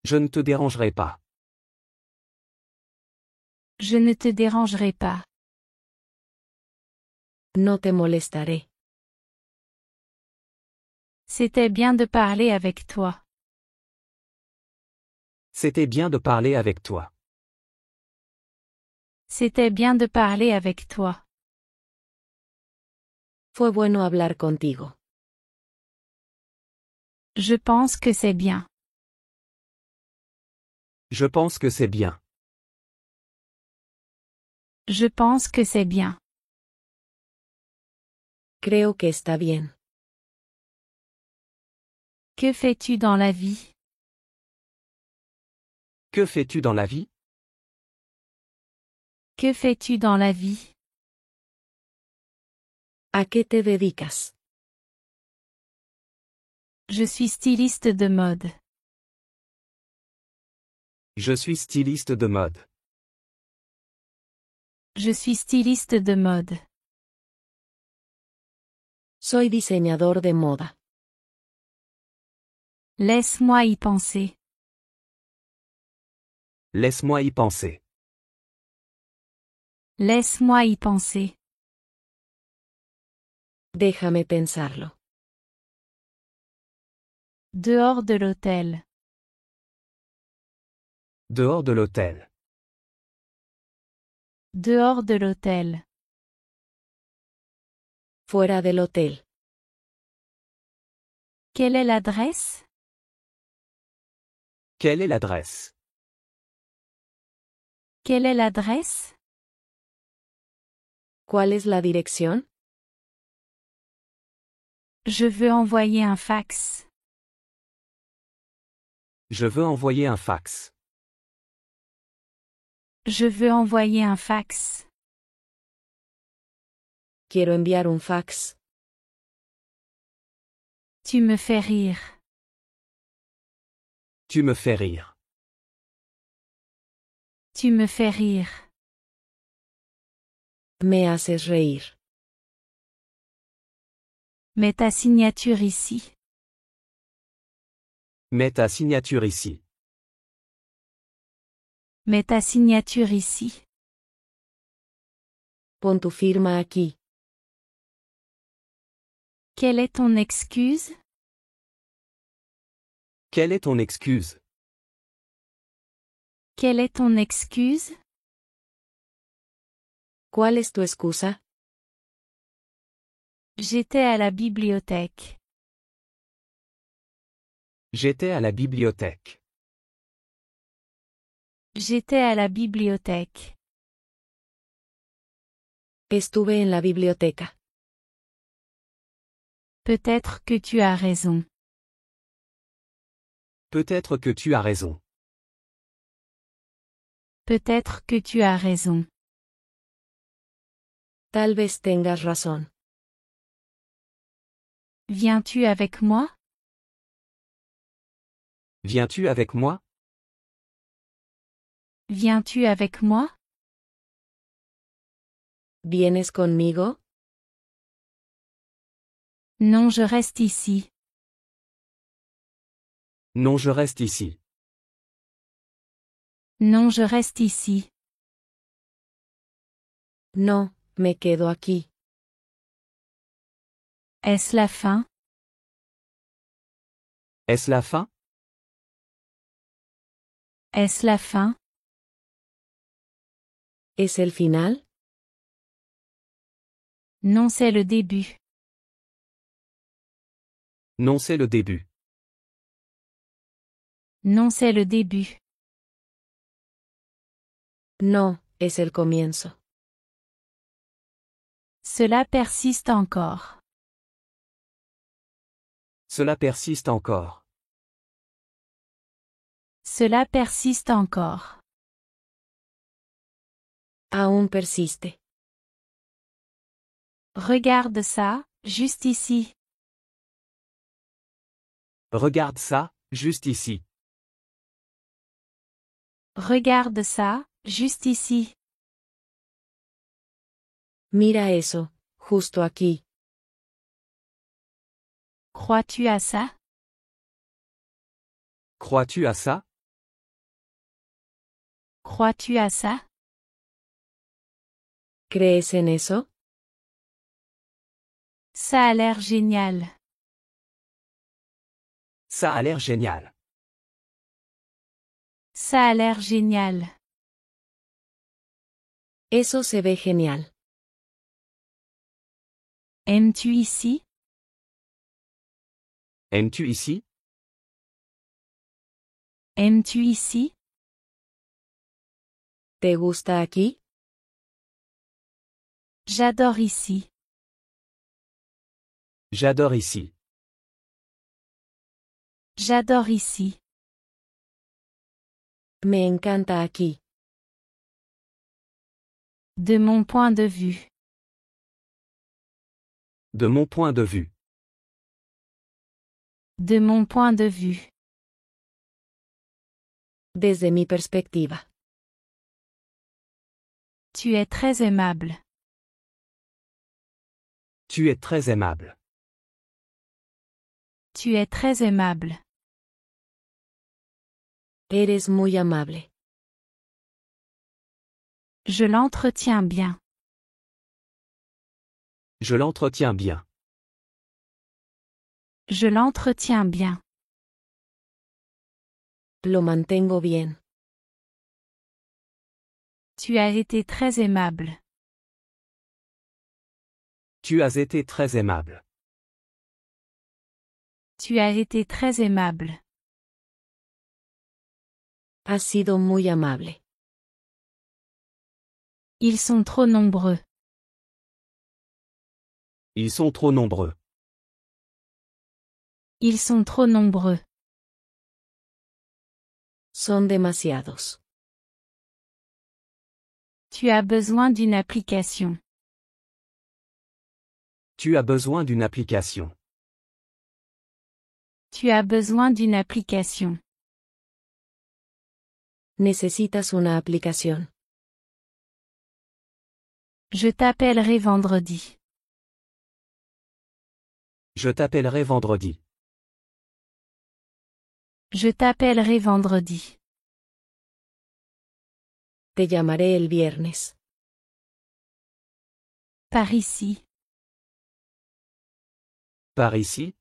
Je ne te dérangerai pas. Je ne te dérangerai pas. No te molestaré. C'était bien de parler avec toi. C'était bien de parler avec toi. C'était bien de parler avec toi. Fue bueno hablar contigo. Je pense que c'est bien. Je pense que c'est bien. Je pense que c'est bien. Creo que está bien. Que fais-tu dans la vie? Que fais-tu dans la vie? Que fais-tu dans la vie? ¿A qué te dedicas? Je suis styliste de mode. Je suis styliste de mode. Je suis styliste de mode. Soy diseñador de moda. Laisse-moi y penser. Laisse-moi y penser. Laisse-moi y penser. Déjame pensarlo. Dehors de l'hôtel. Dehors de l'hôtel. Dehors de l'hôtel. Fuera del hotel. Quelle est l'adresse? Quelle est l'adresse? Quelle est l'adresse? ¿Cuál es la dirección? Je veux envoyer un fax. Je veux envoyer un fax. Je veux envoyer un fax. Quiero enviar un fax. Tu me fais rire. Tu me fais rire. Tu me fais rire. Me haces reír. Mets ta signature ici. Mets ta signature ici. Mets ta signature ici. Pon tu firma aquí. Quelle est ton excuse? Quelle est ton excuse? Quelle est ton excuse? ¿Cuál es tu excusa? J'étais à la bibliothèque. J'étais à la bibliothèque. J'étais à la bibliothèque. Estuve en la biblioteca. Peut-être que tu as raison. Peut-être que tu as raison. Peut-être que tu as raison. Tal vez tengas razón. Viens-tu avec moi? Viens-tu avec moi? Viens-tu avec moi? ¿Vienes conmigo? Non, je reste ici. Non, je reste ici. Non, je reste ici. No, me quedo aquí. Est-ce la fin? Est-ce la fin? Est-ce la fin? ¿Es el final? Non, c'est le début. Non, c'est le début. Non, c'est le début. No, es el comienzo. Cela persiste encore. Cela persiste encore. Cela persiste encore. Aún persiste. Regarde ça, juste ici. Regarde ça, juste ici. Regarde ça, juste ici. Mira eso, justo aquí. Crois-tu à ça? Crois-tu à ça? Crois-tu à ça? ¿Crees en eso? Ça a l'air génial. Ça a l'air génial. Ça a l'air génial. Eso se ve genial. Aimes-tu ici? Aimes-tu ici? Aimes-tu ici? ¿Te gusta aquí? J'adore ici. J'adore ici. J'adore ici. Me encanta aquí. De mon point de vue. De mon point de vue. De mon point de vue. Desde mi perspectiva. Tu es très aimable. Tu es très aimable. Tu es très aimable. Eres muy amable. Je l'entretiens bien. Je l'entretiens bien. Je l'entretiens bien. Lo mantengo bien. Tu as été très aimable. Tu as été très aimable. Tu as été très aimable. Has sido muy amable. Ils sont trop nombreux. Ils sont trop nombreux. Ils sont trop nombreux. Son demasiados. Tu as besoin d'une application. Tu as besoin d'une application. Tu as besoin d'une application. Necesitas una aplicación. Je t'appellerai vendredi. Je t'appellerai vendredi. Je t'appellerai vendredi. Te llamaré el viernes. Par ici. Par ici?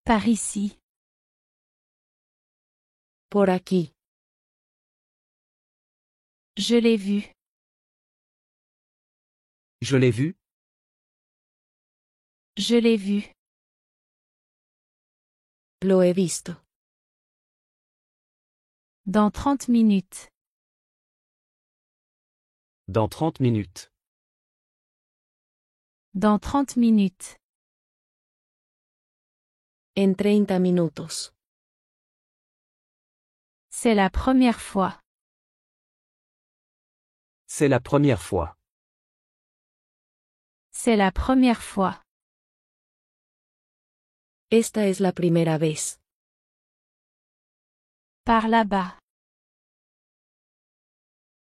Par ici. Por aquí. Je l'ai vu. Je l'ai vu? Je l'ai vu. Lo he visto. Dans 30 minutes. Dans 30 minutes. Dans 30 minutes. En 30 minutos. C'est la première fois. C'est la première fois. C'est la première fois. Esta es la primera vez. Par là-bas.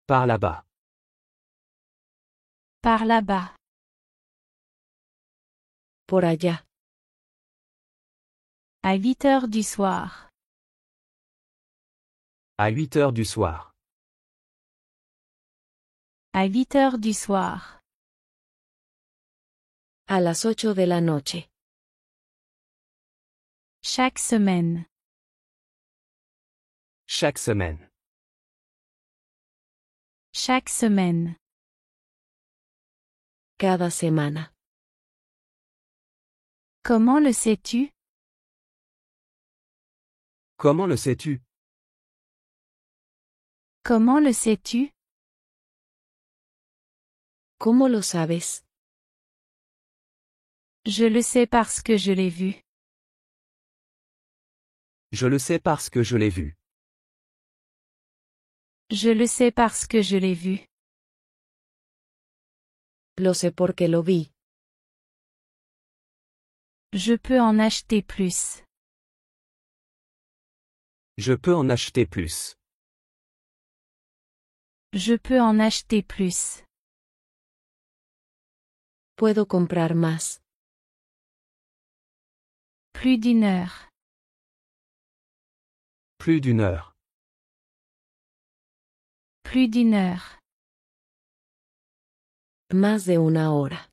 Par là-bas. Par là-bas. Por allá. À 8 heures du soir. À 8 heures du soir. À 8 heures du soir. A las 8 de la noche. Chaque semaine. Chaque semaine. Chaque semaine. Cada semana. Comment le sais-tu? Comment le sais-tu? Comment le sais-tu? ¿Cómo lo sabes? Je le sais parce que je l'ai vu. Je le sais parce que je l'ai vu. Je le sais parce que je l'ai vu. Lo sé porque lo vi. Je peux en acheter plus. Je peux en acheter plus. Je peux en acheter plus. Puedo comprar más. Plus d'une heure. Plus d'une heure. Plus d'une heure. Más de una hora.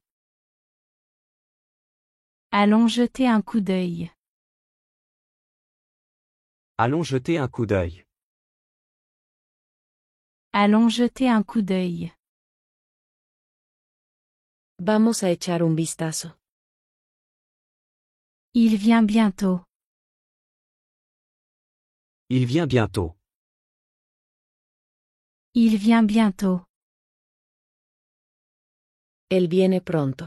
Allons jeter un coup d'œil. Allons jeter un coup d'œil. Allons jeter un coup d'œil. Vamos a echar un vistazo. Il vient bientôt. Il vient bientôt. Il vient bientôt. Él viene pronto.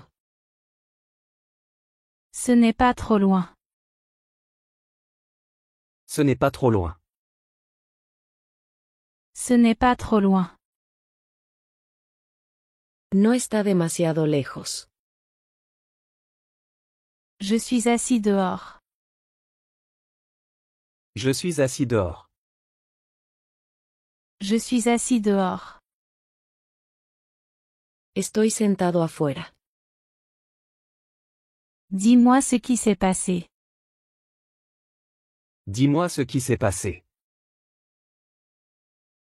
Ce n'est pas trop loin. Ce n'est pas trop loin. Ce n'est pas trop loin. No está demasiado lejos. Je suis assis dehors. Je suis assis dehors. Je suis assis dehors. Estoy sentado afuera. Dis-moi ce qui s'est passé. Dis-moi ce qui s'est passé.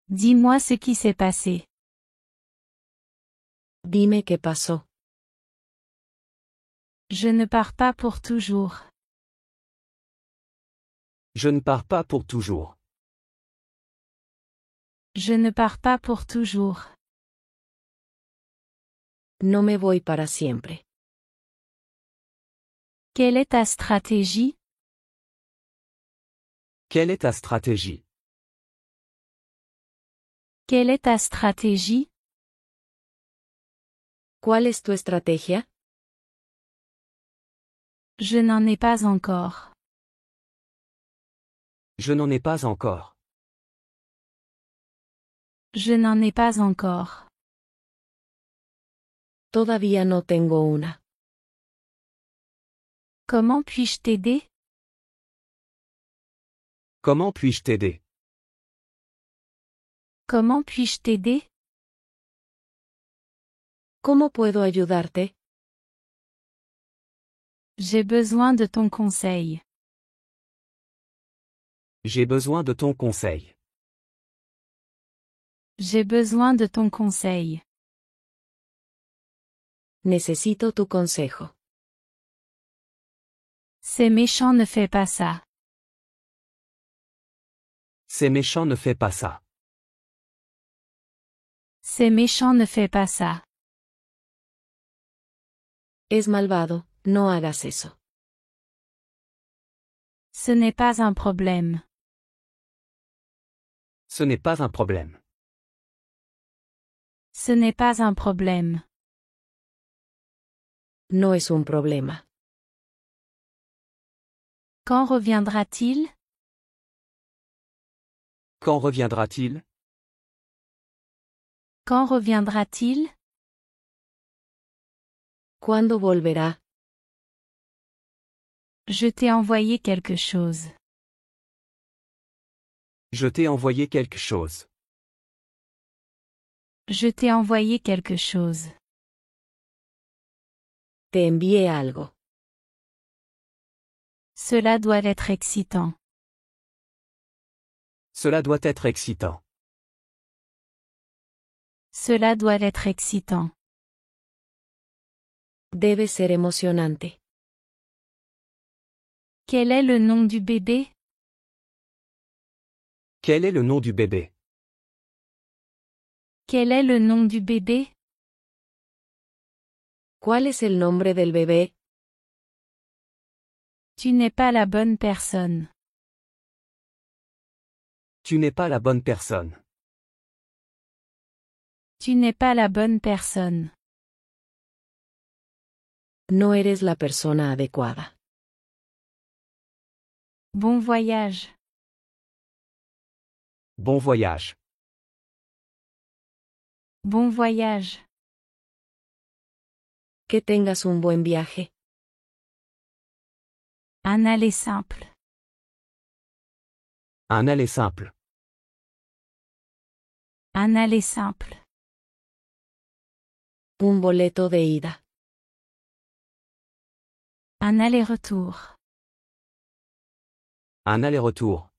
Dis-moi ce qui s'est passé. Dime qué pasó. Je ne pars pas pour toujours. Je ne pars pas pour toujours. Je ne pars pas pour toujours. No me voy para siempre. Quelle est ta stratégie? Quelle est ta stratégie? Quelle est ta stratégie? ¿Cuál es tu estrategia? Je n'en ai pas encore. Je n'en ai pas encore. Je n'en ai pas encore. Todavía no tengo una. Comment puis-je t'aider? Comment puis-je t'aider? Comment puis-je t'aider? ¿Cómo puedo ayudarte? J'ai besoin de ton conseil. J'ai besoin de ton conseil. J'ai besoin de ton conseil. Necesito tu consejo. C'est méchant, ne fais pas ça. C'est méchant, ne fais pas ça. C'est méchant, ne fais pas ça. Es malvado, no hagas eso. Ce n'est pas un problème. Ce n'est pas un problème. Ce n'est pas un problème. No es un problema. Quand reviendra-t-il? Quand reviendra-t-il? Quand reviendra-t-il? ¿Cuándo volverá? Je t'ai envoyé quelque chose. Je t'ai envoyé quelque chose. Je t'ai envoyé quelque chose. Te envié algo. Cela doit être excitant. Cela doit être excitant. Cela doit être excitant. Debe ser emocionante. Quel est le nom du bébé? Quel est le nom du bébé? Quel est le nom du bébé? ¿Cuál es el nombre del bebé? Tu n'es pas la bonne personne. Tu n'es pas la bonne personne. Tu n'es pas la bonne personne. No eres la persona adecuada. Bon voyage. Bon voyage. Bon voyage. Que tengas un buen viaje. Un aller simple. Un aller simple. Un aller simple. Un boleto de ida. Un aller-retour. Un aller-retour.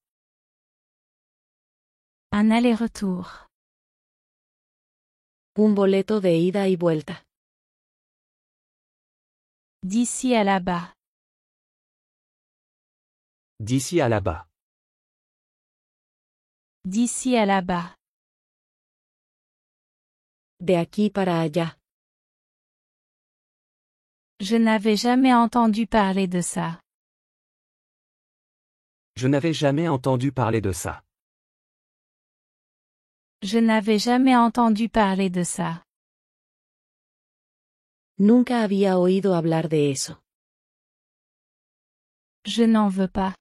Un aller-retour. Un boleto de ida y vuelta. D'ici à là-bas. D'ici à là-bas. D'ici à là-bas. De aquí para allá. Je n'avais jamais entendu parler de ça. Je n'avais jamais entendu parler de ça. Je n'avais jamais entendu parler de ça. Nunca había oído hablar de eso. Je n'en veux pas.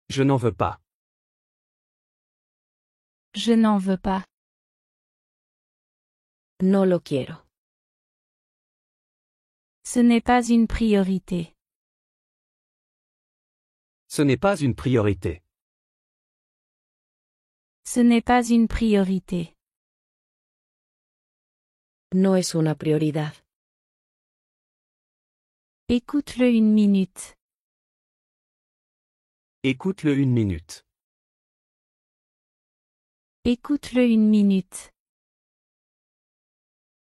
Je n'en veux pas. Je n'en veux pas. No lo quiero. Ce n'est pas une priorité. Ce n'est pas une priorité. Ce n'est pas une priorité. No es una prioridad. Écoute-le une minute. Écoute-le une minute. Écoute-le une minute.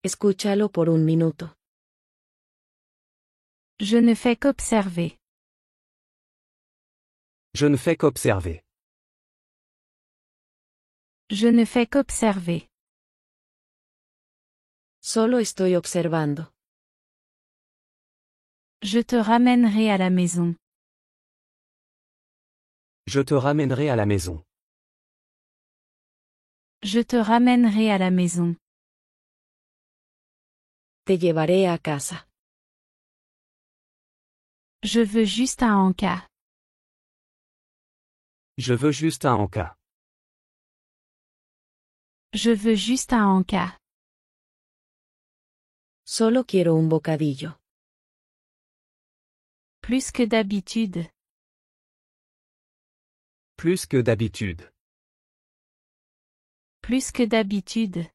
Escúchalo por un minuto. Je ne fais qu'observer. Je ne fais qu'observer. Je ne fais qu'observer. Solo estoy observando. Je te ramènerai à la maison. Je te ramènerai à la maison. Je te ramènerai à la maison. Te llevaré a casa. Je veux juste un encas. Je veux juste un encas. Je veux juste un encas. Solo quiero un bocadillo. Plus que d'habitude. Plus que d'habitude. Plus que d'habitude.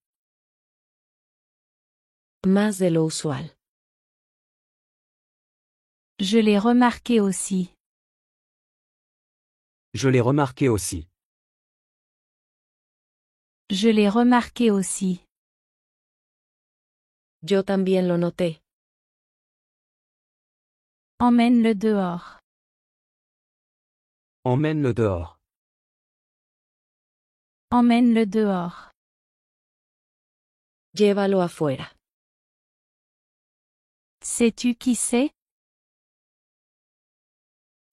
Más de lo usual. Je l'ai remarqué aussi. Je l'ai remarqué aussi. Je l'ai remarqué aussi. Yo también lo noté. Emmène-le dehors. Emmène-le dehors. Emmène-le dehors. Llévalo afuera. Sais-tu qui c'est?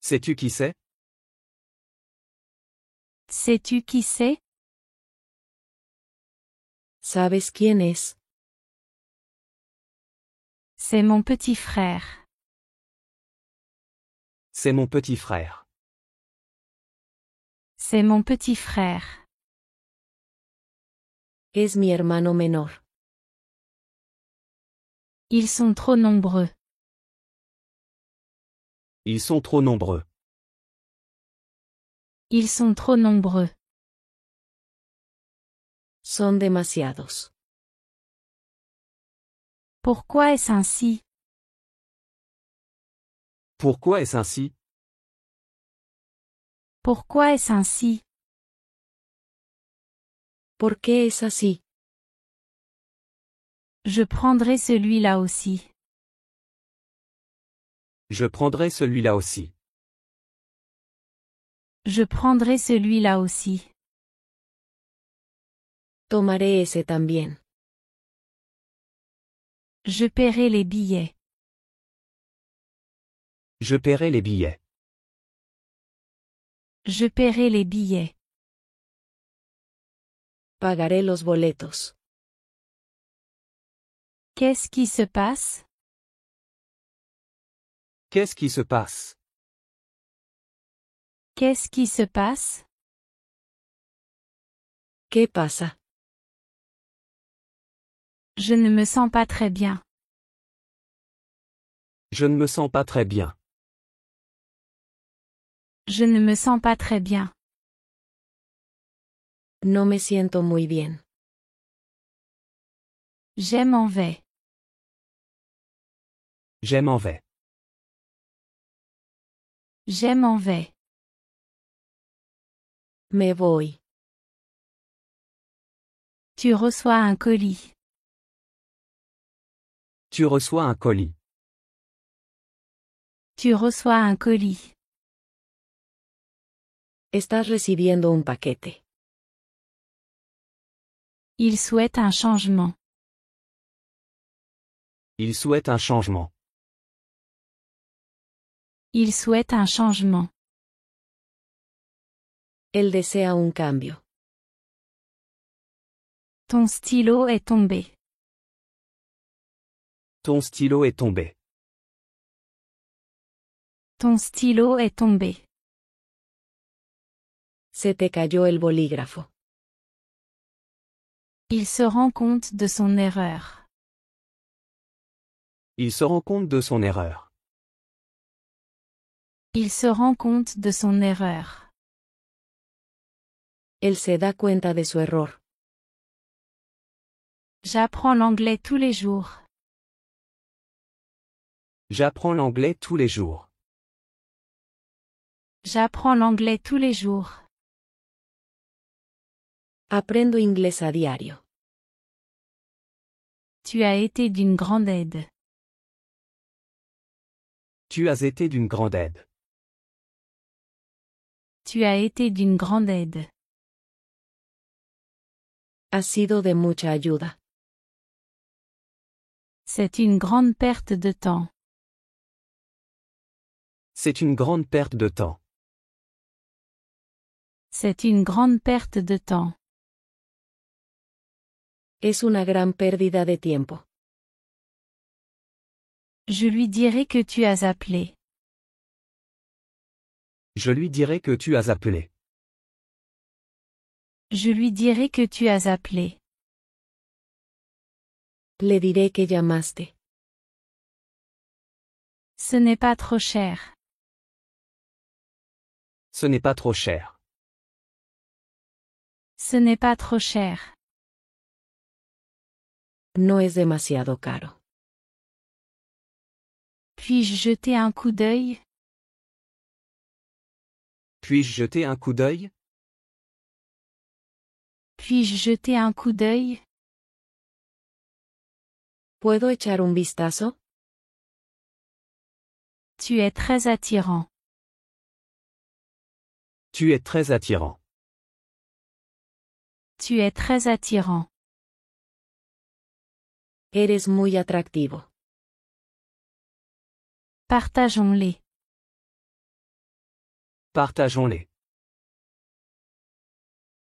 Sais-tu qui c'est? Sais-tu qui c'est? ¿Sabes quién es? C'est mon petit frère. C'est mon petit frère. C'est mon petit frère. Es mi hermano menor. Ils sont trop nombreux. Ils sont trop nombreux. Ils sont trop nombreux. Son demasiados. Pourquoi est-ce ainsi? Pourquoi est-ce ainsi? Pourquoi est-ce ainsi? ¿Por qué es así? Je prendrai celui-là aussi. Je prendrai celui-là aussi. Je prendrai celui-là aussi. Tomaré ese también. Je paierai les billets. Je paierai les billets. Je paierai les billets. Pagaré los boletos. Qu'est-ce qui se passe? Qu'est-ce qui se passe? Qu'est-ce qui se passe? ¿Qué pasa? Je ne me sens pas très bien. Je ne me sens pas très bien. Je ne me sens pas très bien. No me siento muy bien. J'aime en vais. J'aime en vais. J'aime en vais. Me voy. Tu reçois un colis. Tu reçois un colis. Tu reçois un colis. Estás recibiendo un paquete. Il souhaite un changement. Il souhaite un changement. Il souhaite un changement. Él desea un cambio. Ton stylo est tombé. Ton stylo est tombé. Ton stylo est tombé. Se te cayó el bolígrafo. Il se rend compte de son erreur. Il se rend compte de son erreur. Il se rend compte de son erreur. Él se da cuenta de su error. J'apprends l'anglais tous les jours. J'apprends l'anglais tous les jours. J'apprends l'anglais tous les jours. Aprendo inglés a diario. Tu as été d'une grande aide. Tu as été d'une grande aide. Tu as été d'une grande aide. Has sido de mucha ayuda. C'est une grande perte de temps. C'est une grande perte de temps. C'est une grande perte de temps. Es una gran pérdida de tiempo. Je lui dirai que tu as appelé. Je lui dirai que tu as appelé. Je lui dirai que tu as appelé. Le diré que llamaste. Ce n'est pas trop cher. Ce n'est pas trop cher. Ce n'est pas trop cher. No es demasiado caro. Puis-je jeter un coup d'œil? Puis-je jeter un coup d'œil? Puis-je jeter un coup d'œil? ¿Puedo echar un vistazo? Tu es très attirant. Tu es très attirant. Tu es très attirant. Eres muy atractivo. Partageons-les. Partageons-les.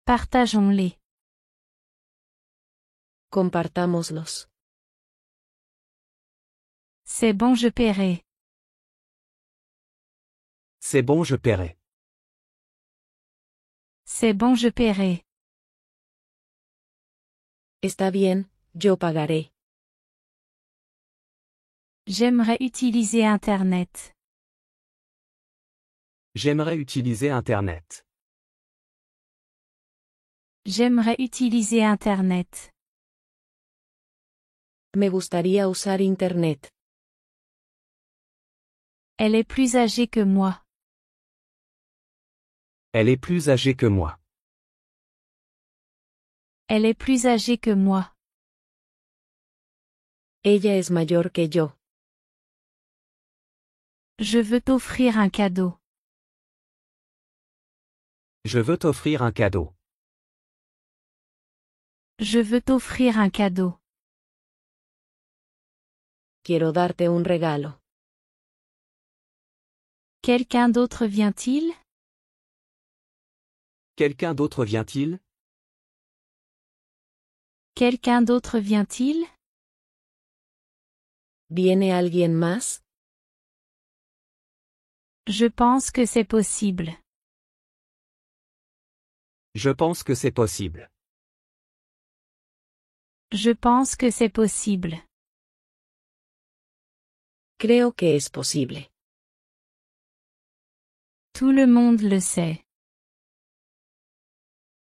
Partageons-les. Compartámoslos. C'est bon, je paierai. C'est bon, je paierai. C'est bon, je paierai. Está bien, yo pagaré. J'aimerais utiliser Internet. J'aimerais utiliser Internet. J'aimerais utiliser Internet. Me gustaría usar Internet. Elle est plus âgée que moi. Elle est plus âgée que moi. Elle est plus âgée que moi. Ella es mayor que yo. Je veux t'offrir un cadeau. Je veux t'offrir un cadeau. Je veux t'offrir un cadeau. Quiero darte un regalo. Quelqu'un d'autre vient-il? Quelqu'un d'autre vient-il? Quelqu'un d'autre vient-il? ¿Viene alguien más? Je pense que c'est possible. Je pense que c'est possible. Je pense que c'est possible. Creo que es posible. Tout le monde le sait.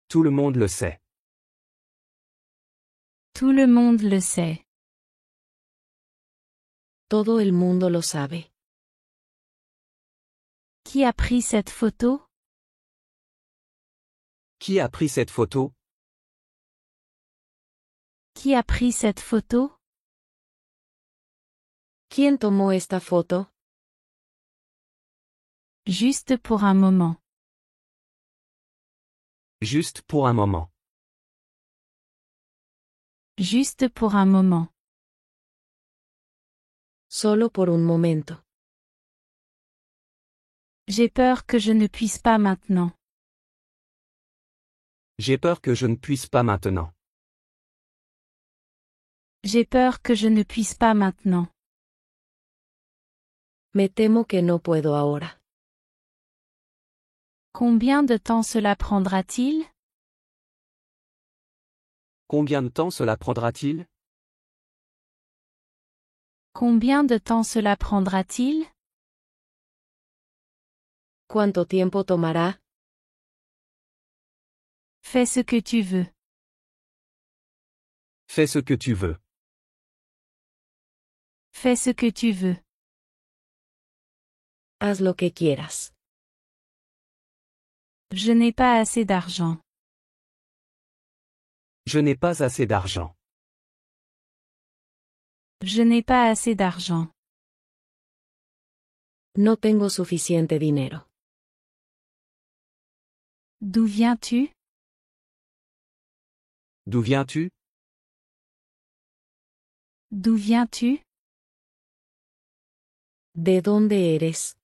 Tout le monde le sait. Tout le monde le sait. Todo el mundo lo sabe. Qui a pris cette photo? Qui a pris cette photo? Qui a pris cette photo? ¿Quién tomó esta foto? Juste pour un moment. Juste pour un moment. Juste pour un moment. Solo por un momento. J'ai peur que je ne puisse pas maintenant. J'ai peur que je ne puisse pas maintenant. J'ai peur que je ne puisse pas maintenant. Me temo que no puedo ahora. Combien de temps cela prendra-t-il? Combien de temps cela prendra-t-il? Combien de temps cela prendra-t-il? ¿Cuánto tiempo tomará? Fais ce que tu veux. Fais ce que tu veux. Fais ce que tu veux. Haz lo que quieras. Je n'ai pas assez d'argent. Je n'ai pas assez d'argent. Je n'ai pas assez d'argent. No tengo suficiente dinero. D'où viens-tu? D'où viens-tu? D'où viens-tu? ¿De dónde eres?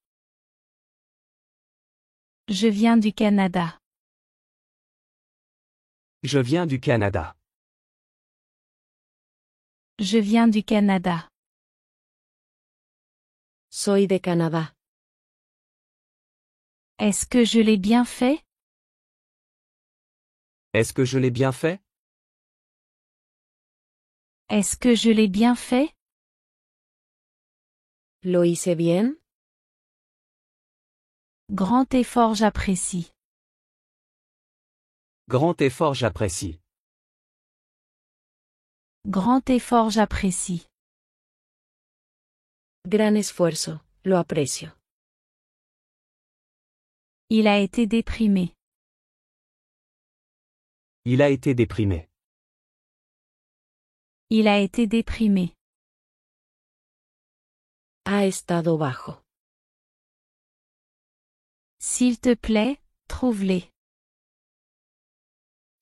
Je viens du Canada. Je viens du Canada. Je viens du Canada. Soy de Canadá. Est-ce que je l'ai bien fait? Est-ce que je l'ai bien fait? Est-ce que je l'ai bien fait? ¿Lo hice bien? Grand effort, j'apprécie. Grand effort, j'apprécie. Grand effort, j'apprécie. Gran esfuerzo, lo aprecio. Il a été déprimé. Il a été déprimé. Il a été déprimé. Ha estado bajo. S'il te plaît, trouve-les.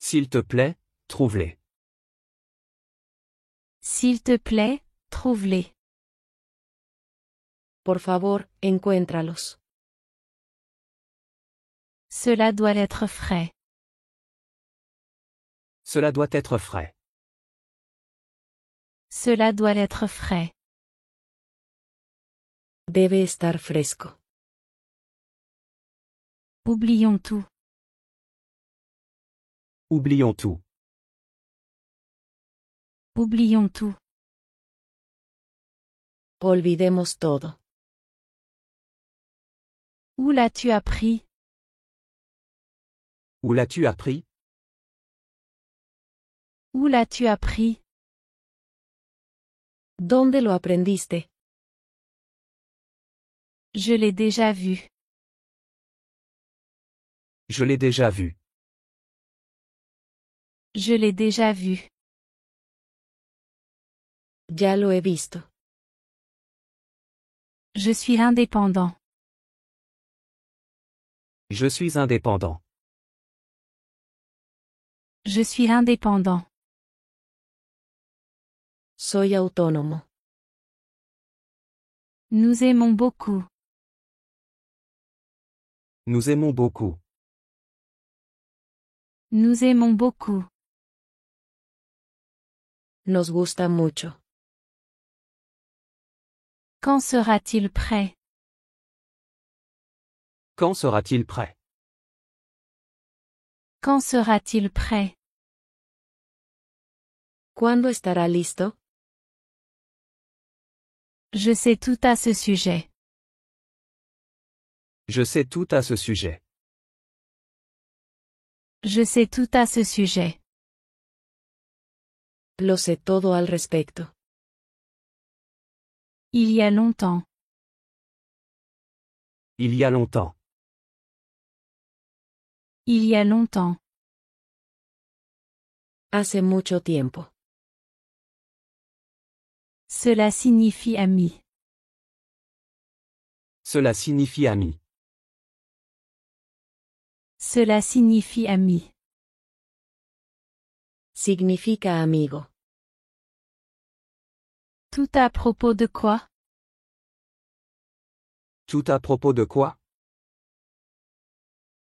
S'il te plaît, trouve-les. S'il te plaît, trouve-les. Por favor, encuéntralos. Cela doit être frais. Cela doit être frais. Cela doit être frais. Debe estar fresco. Oublions tout. Oublions tout. Oublions tout. Olvidemos todo. Où l'as-tu appris? Où l'as-tu appris? Où l'as-tu appris? ¿Dónde lo aprendiste? Je l'ai déjà vu. Je l'ai déjà vu. Je l'ai déjà vu. Ya lo he visto. Je suis indépendant. Je suis indépendant. Je suis indépendant. Soy autónomo. Nous aimons beaucoup. Nous aimons beaucoup. Nous aimons beaucoup. Nos gusta mucho. Quand sera-t-il prêt? Quand sera-t-il prêt? Quand sera-t-il prêt? ¿Cuándo estará listo? Je sais tout à ce sujet. Je sais tout à ce sujet. Je sais tout à ce sujet. Lo sé todo al respecto. Il y a longtemps. Il y a longtemps. Il y a longtemps. Hace mucho tiempo. Cela signifie ami. Cela signifie ami. Cela signifie ami. Significa amigo. Tout à propos de quoi? Tout à propos de quoi?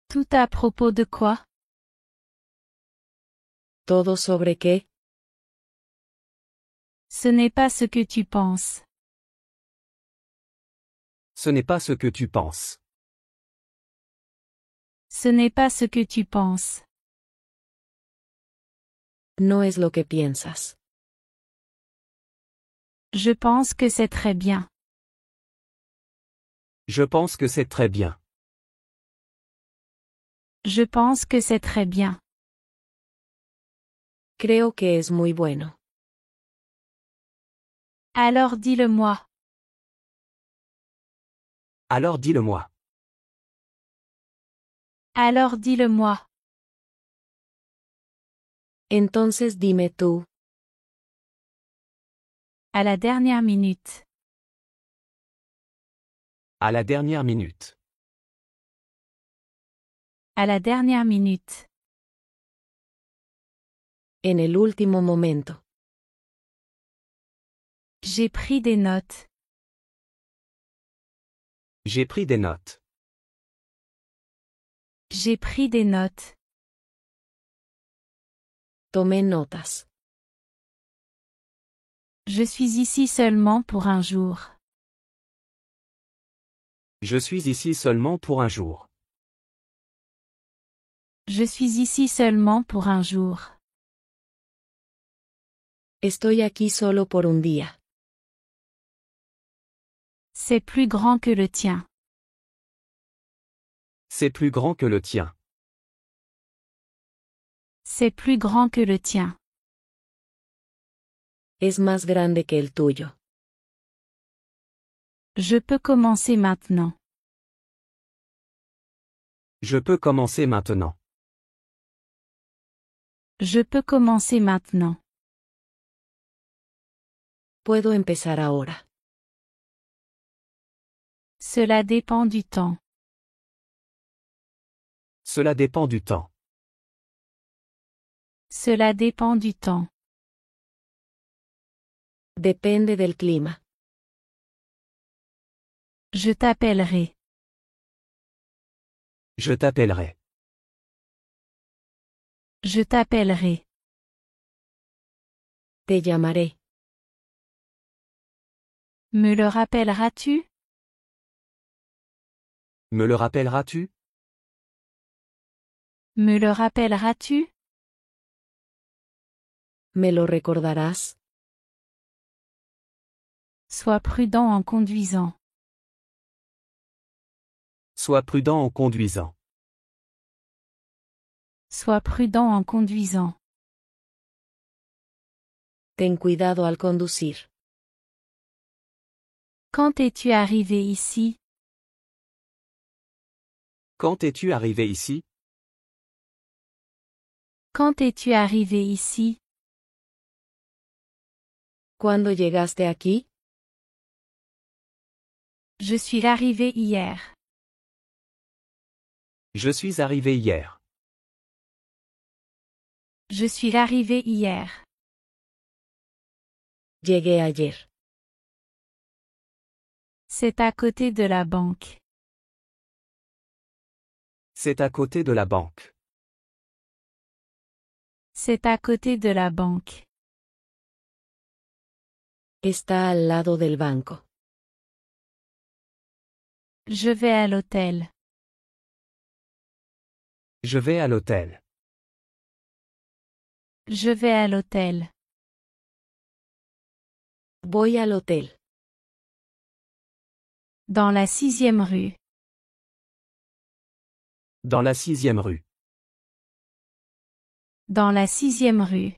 Tout à propos de quoi? ¿Todo sobre qué? Ce n'est pas ce que tu penses. Ce n'est pas ce que tu penses. Ce n'est pas ce que tu penses. No es lo que piensas. Je pense que c'est très bien. Je pense que c'est très bien. Je pense que c'est très bien. Creo que es muy bueno. Alors dis-le-moi. Alors dis-le-moi. Alors dis-le-moi. Entonces dime tú. À la dernière minute. À la dernière minute. À la dernière minute. En el último momento. J'ai pris des notes. J'ai pris des notes. J'ai pris des notes. Tomé notas. Je suis ici seulement pour un jour. Je suis ici seulement pour un jour. Je suis ici seulement pour un jour. Estoy aquí solo por un día. C'est plus grand que le tien. C'est plus grand que le tien. C'est plus grand que le tien. Es más grande que el tuyo. Je peux commencer maintenant. Je peux commencer maintenant. Je peux commencer maintenant. Puedo empezar ahora. Cela dépend du temps. Cela dépend du temps. Cela dépend du temps. Depende del clima. Je t'appellerai. Je t'appellerai. Je t'appellerai. Te llamaré. Me le rappelleras-tu? Me le rappelleras-tu? Me le rappelleras-tu? ¿Me lo recordarás? Sois prudent en conduisant. Sois prudent en conduisant. Sois prudent en conduisant. Ten cuidado al conducir. Quand es-tu arrivé ici? Quand es-tu arrivé ici? Quand es-tu arrivé ici? ¿Cuándo llegaste aquí? Je suis arrivé hier. Je suis arrivé hier. Je suis arrivé hier. Llegué ayer. C'est à côté de la banque. C'est à côté de la banque. C'est à côté de la banque. Está al lado del banco. Je vais à l'hôtel. Je vais à l'hôtel. Je vais à l'hôtel. Voy al hotel. Dans la 6e rue. Dans la 6e rue. Dans la 6e rue.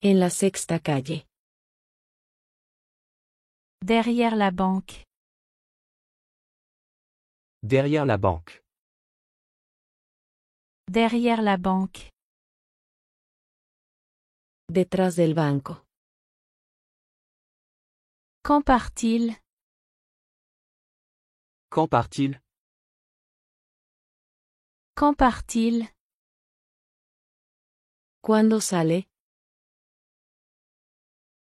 En la sexta calle. Derrière la banque. Derrière la banque. Derrière la banque. Detrás del banco. Quand part-il? Quand part-il? Quand part-il? ¿Cuándo sale?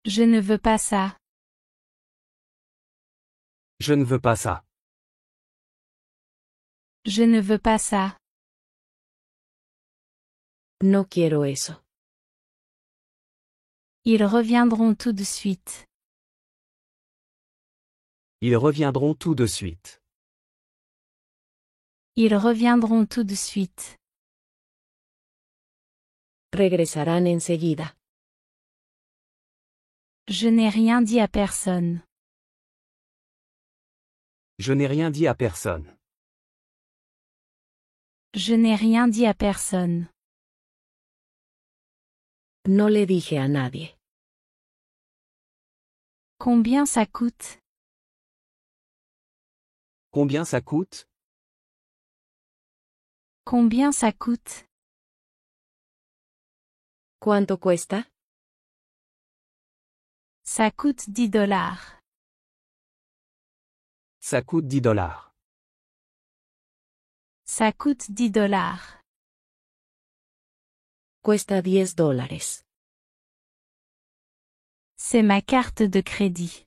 Je ne veux pas ça. Je ne veux pas ça. Je ne veux pas ça. No quiero eso. Ils reviendront tout de suite. Ils reviendront tout de suite. Ils reviendront tout de suite. Regresarán enseguida. Je n'ai rien dit à personne. Je n'ai rien dit à personne. Je n'ai rien dit à personne. No le dije a nadie. Combien ça coûte? Combien ça coûte? Combien ça coûte? ¿Cuánto cuesta? Ça coûte $10. Ça coûte $10. Ça coûte $10. Cuesta $10. C'est ma carte de crédit.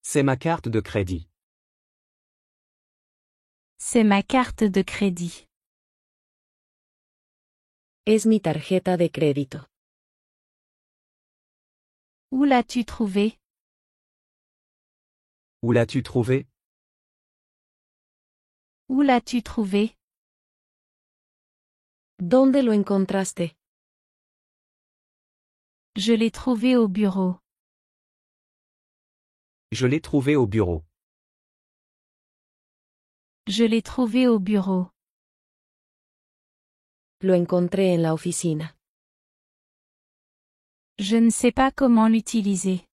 C'est ma carte de crédit. C'est ma carte de crédit. Es mi tarjeta de crédito. Où l'as-tu trouvé? Où l'as-tu trouvé? Où l'as-tu trouvé? ¿Dónde lo encontraste? Je l'ai trouvé au bureau. Je l'ai trouvé au bureau. Je l'ai trouvé au bureau. Lo encontré en la oficina. Je ne sais pas comment l'utiliser.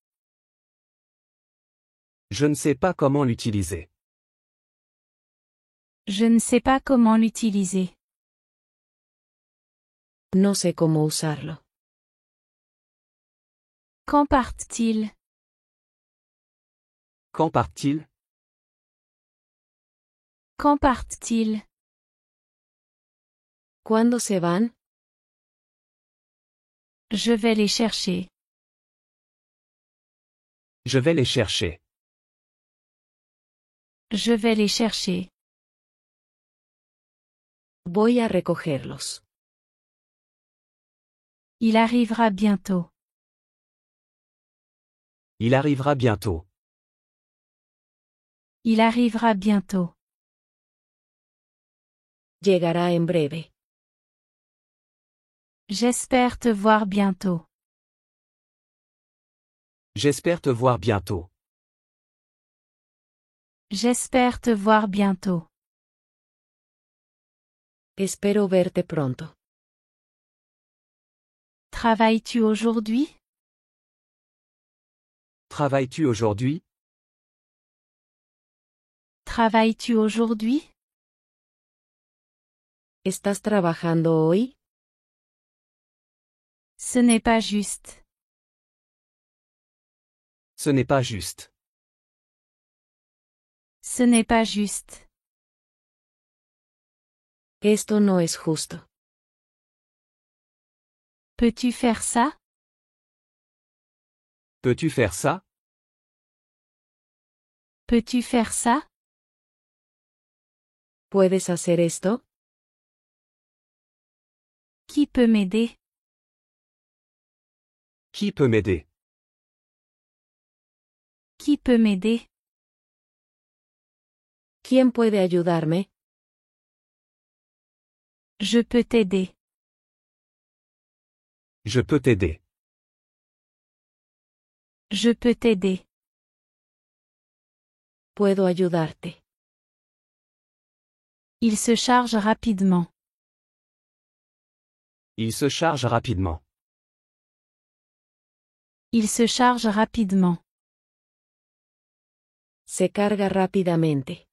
Je ne sais pas comment l'utiliser. Je ne sais pas comment l'utiliser. No sé cómo usarlo. Quand partent-ils? Quand part-il? Quand partent-ils? ¿Cuándo se van? Je vais les chercher. Je vais les chercher. Je vais les chercher. Voy a recogerlos. Il arrivera bientôt. Il arrivera bientôt. Il arrivera bientôt. Llegará en breve. J'espère te voir bientôt. J'espère te voir bientôt. J'espère te voir bientôt. Espero verte pronto. Travailles-tu aujourd'hui? Travailles-tu aujourd'hui? Travailles-tu aujourd'hui? ¿Estás trabajando hoy? Ce n'est pas juste. Ce n'est pas juste. Ce n'est pas juste. Esto no es justo. Peux-tu faire ça? Peux-tu faire ça? Peux-tu faire ça? ¿Puedes hacer esto? Qui peut m'aider? Qui peut m'aider? Qui peut m'aider? ¿Quién puede ayudarme? Je peux t'aider. Je peux t'aider. Je peux t'aider. Puedo ayudarte. Il se charge rapidement. Il se charge rapidement. Il se charge rapidement. Se carga rápidamente.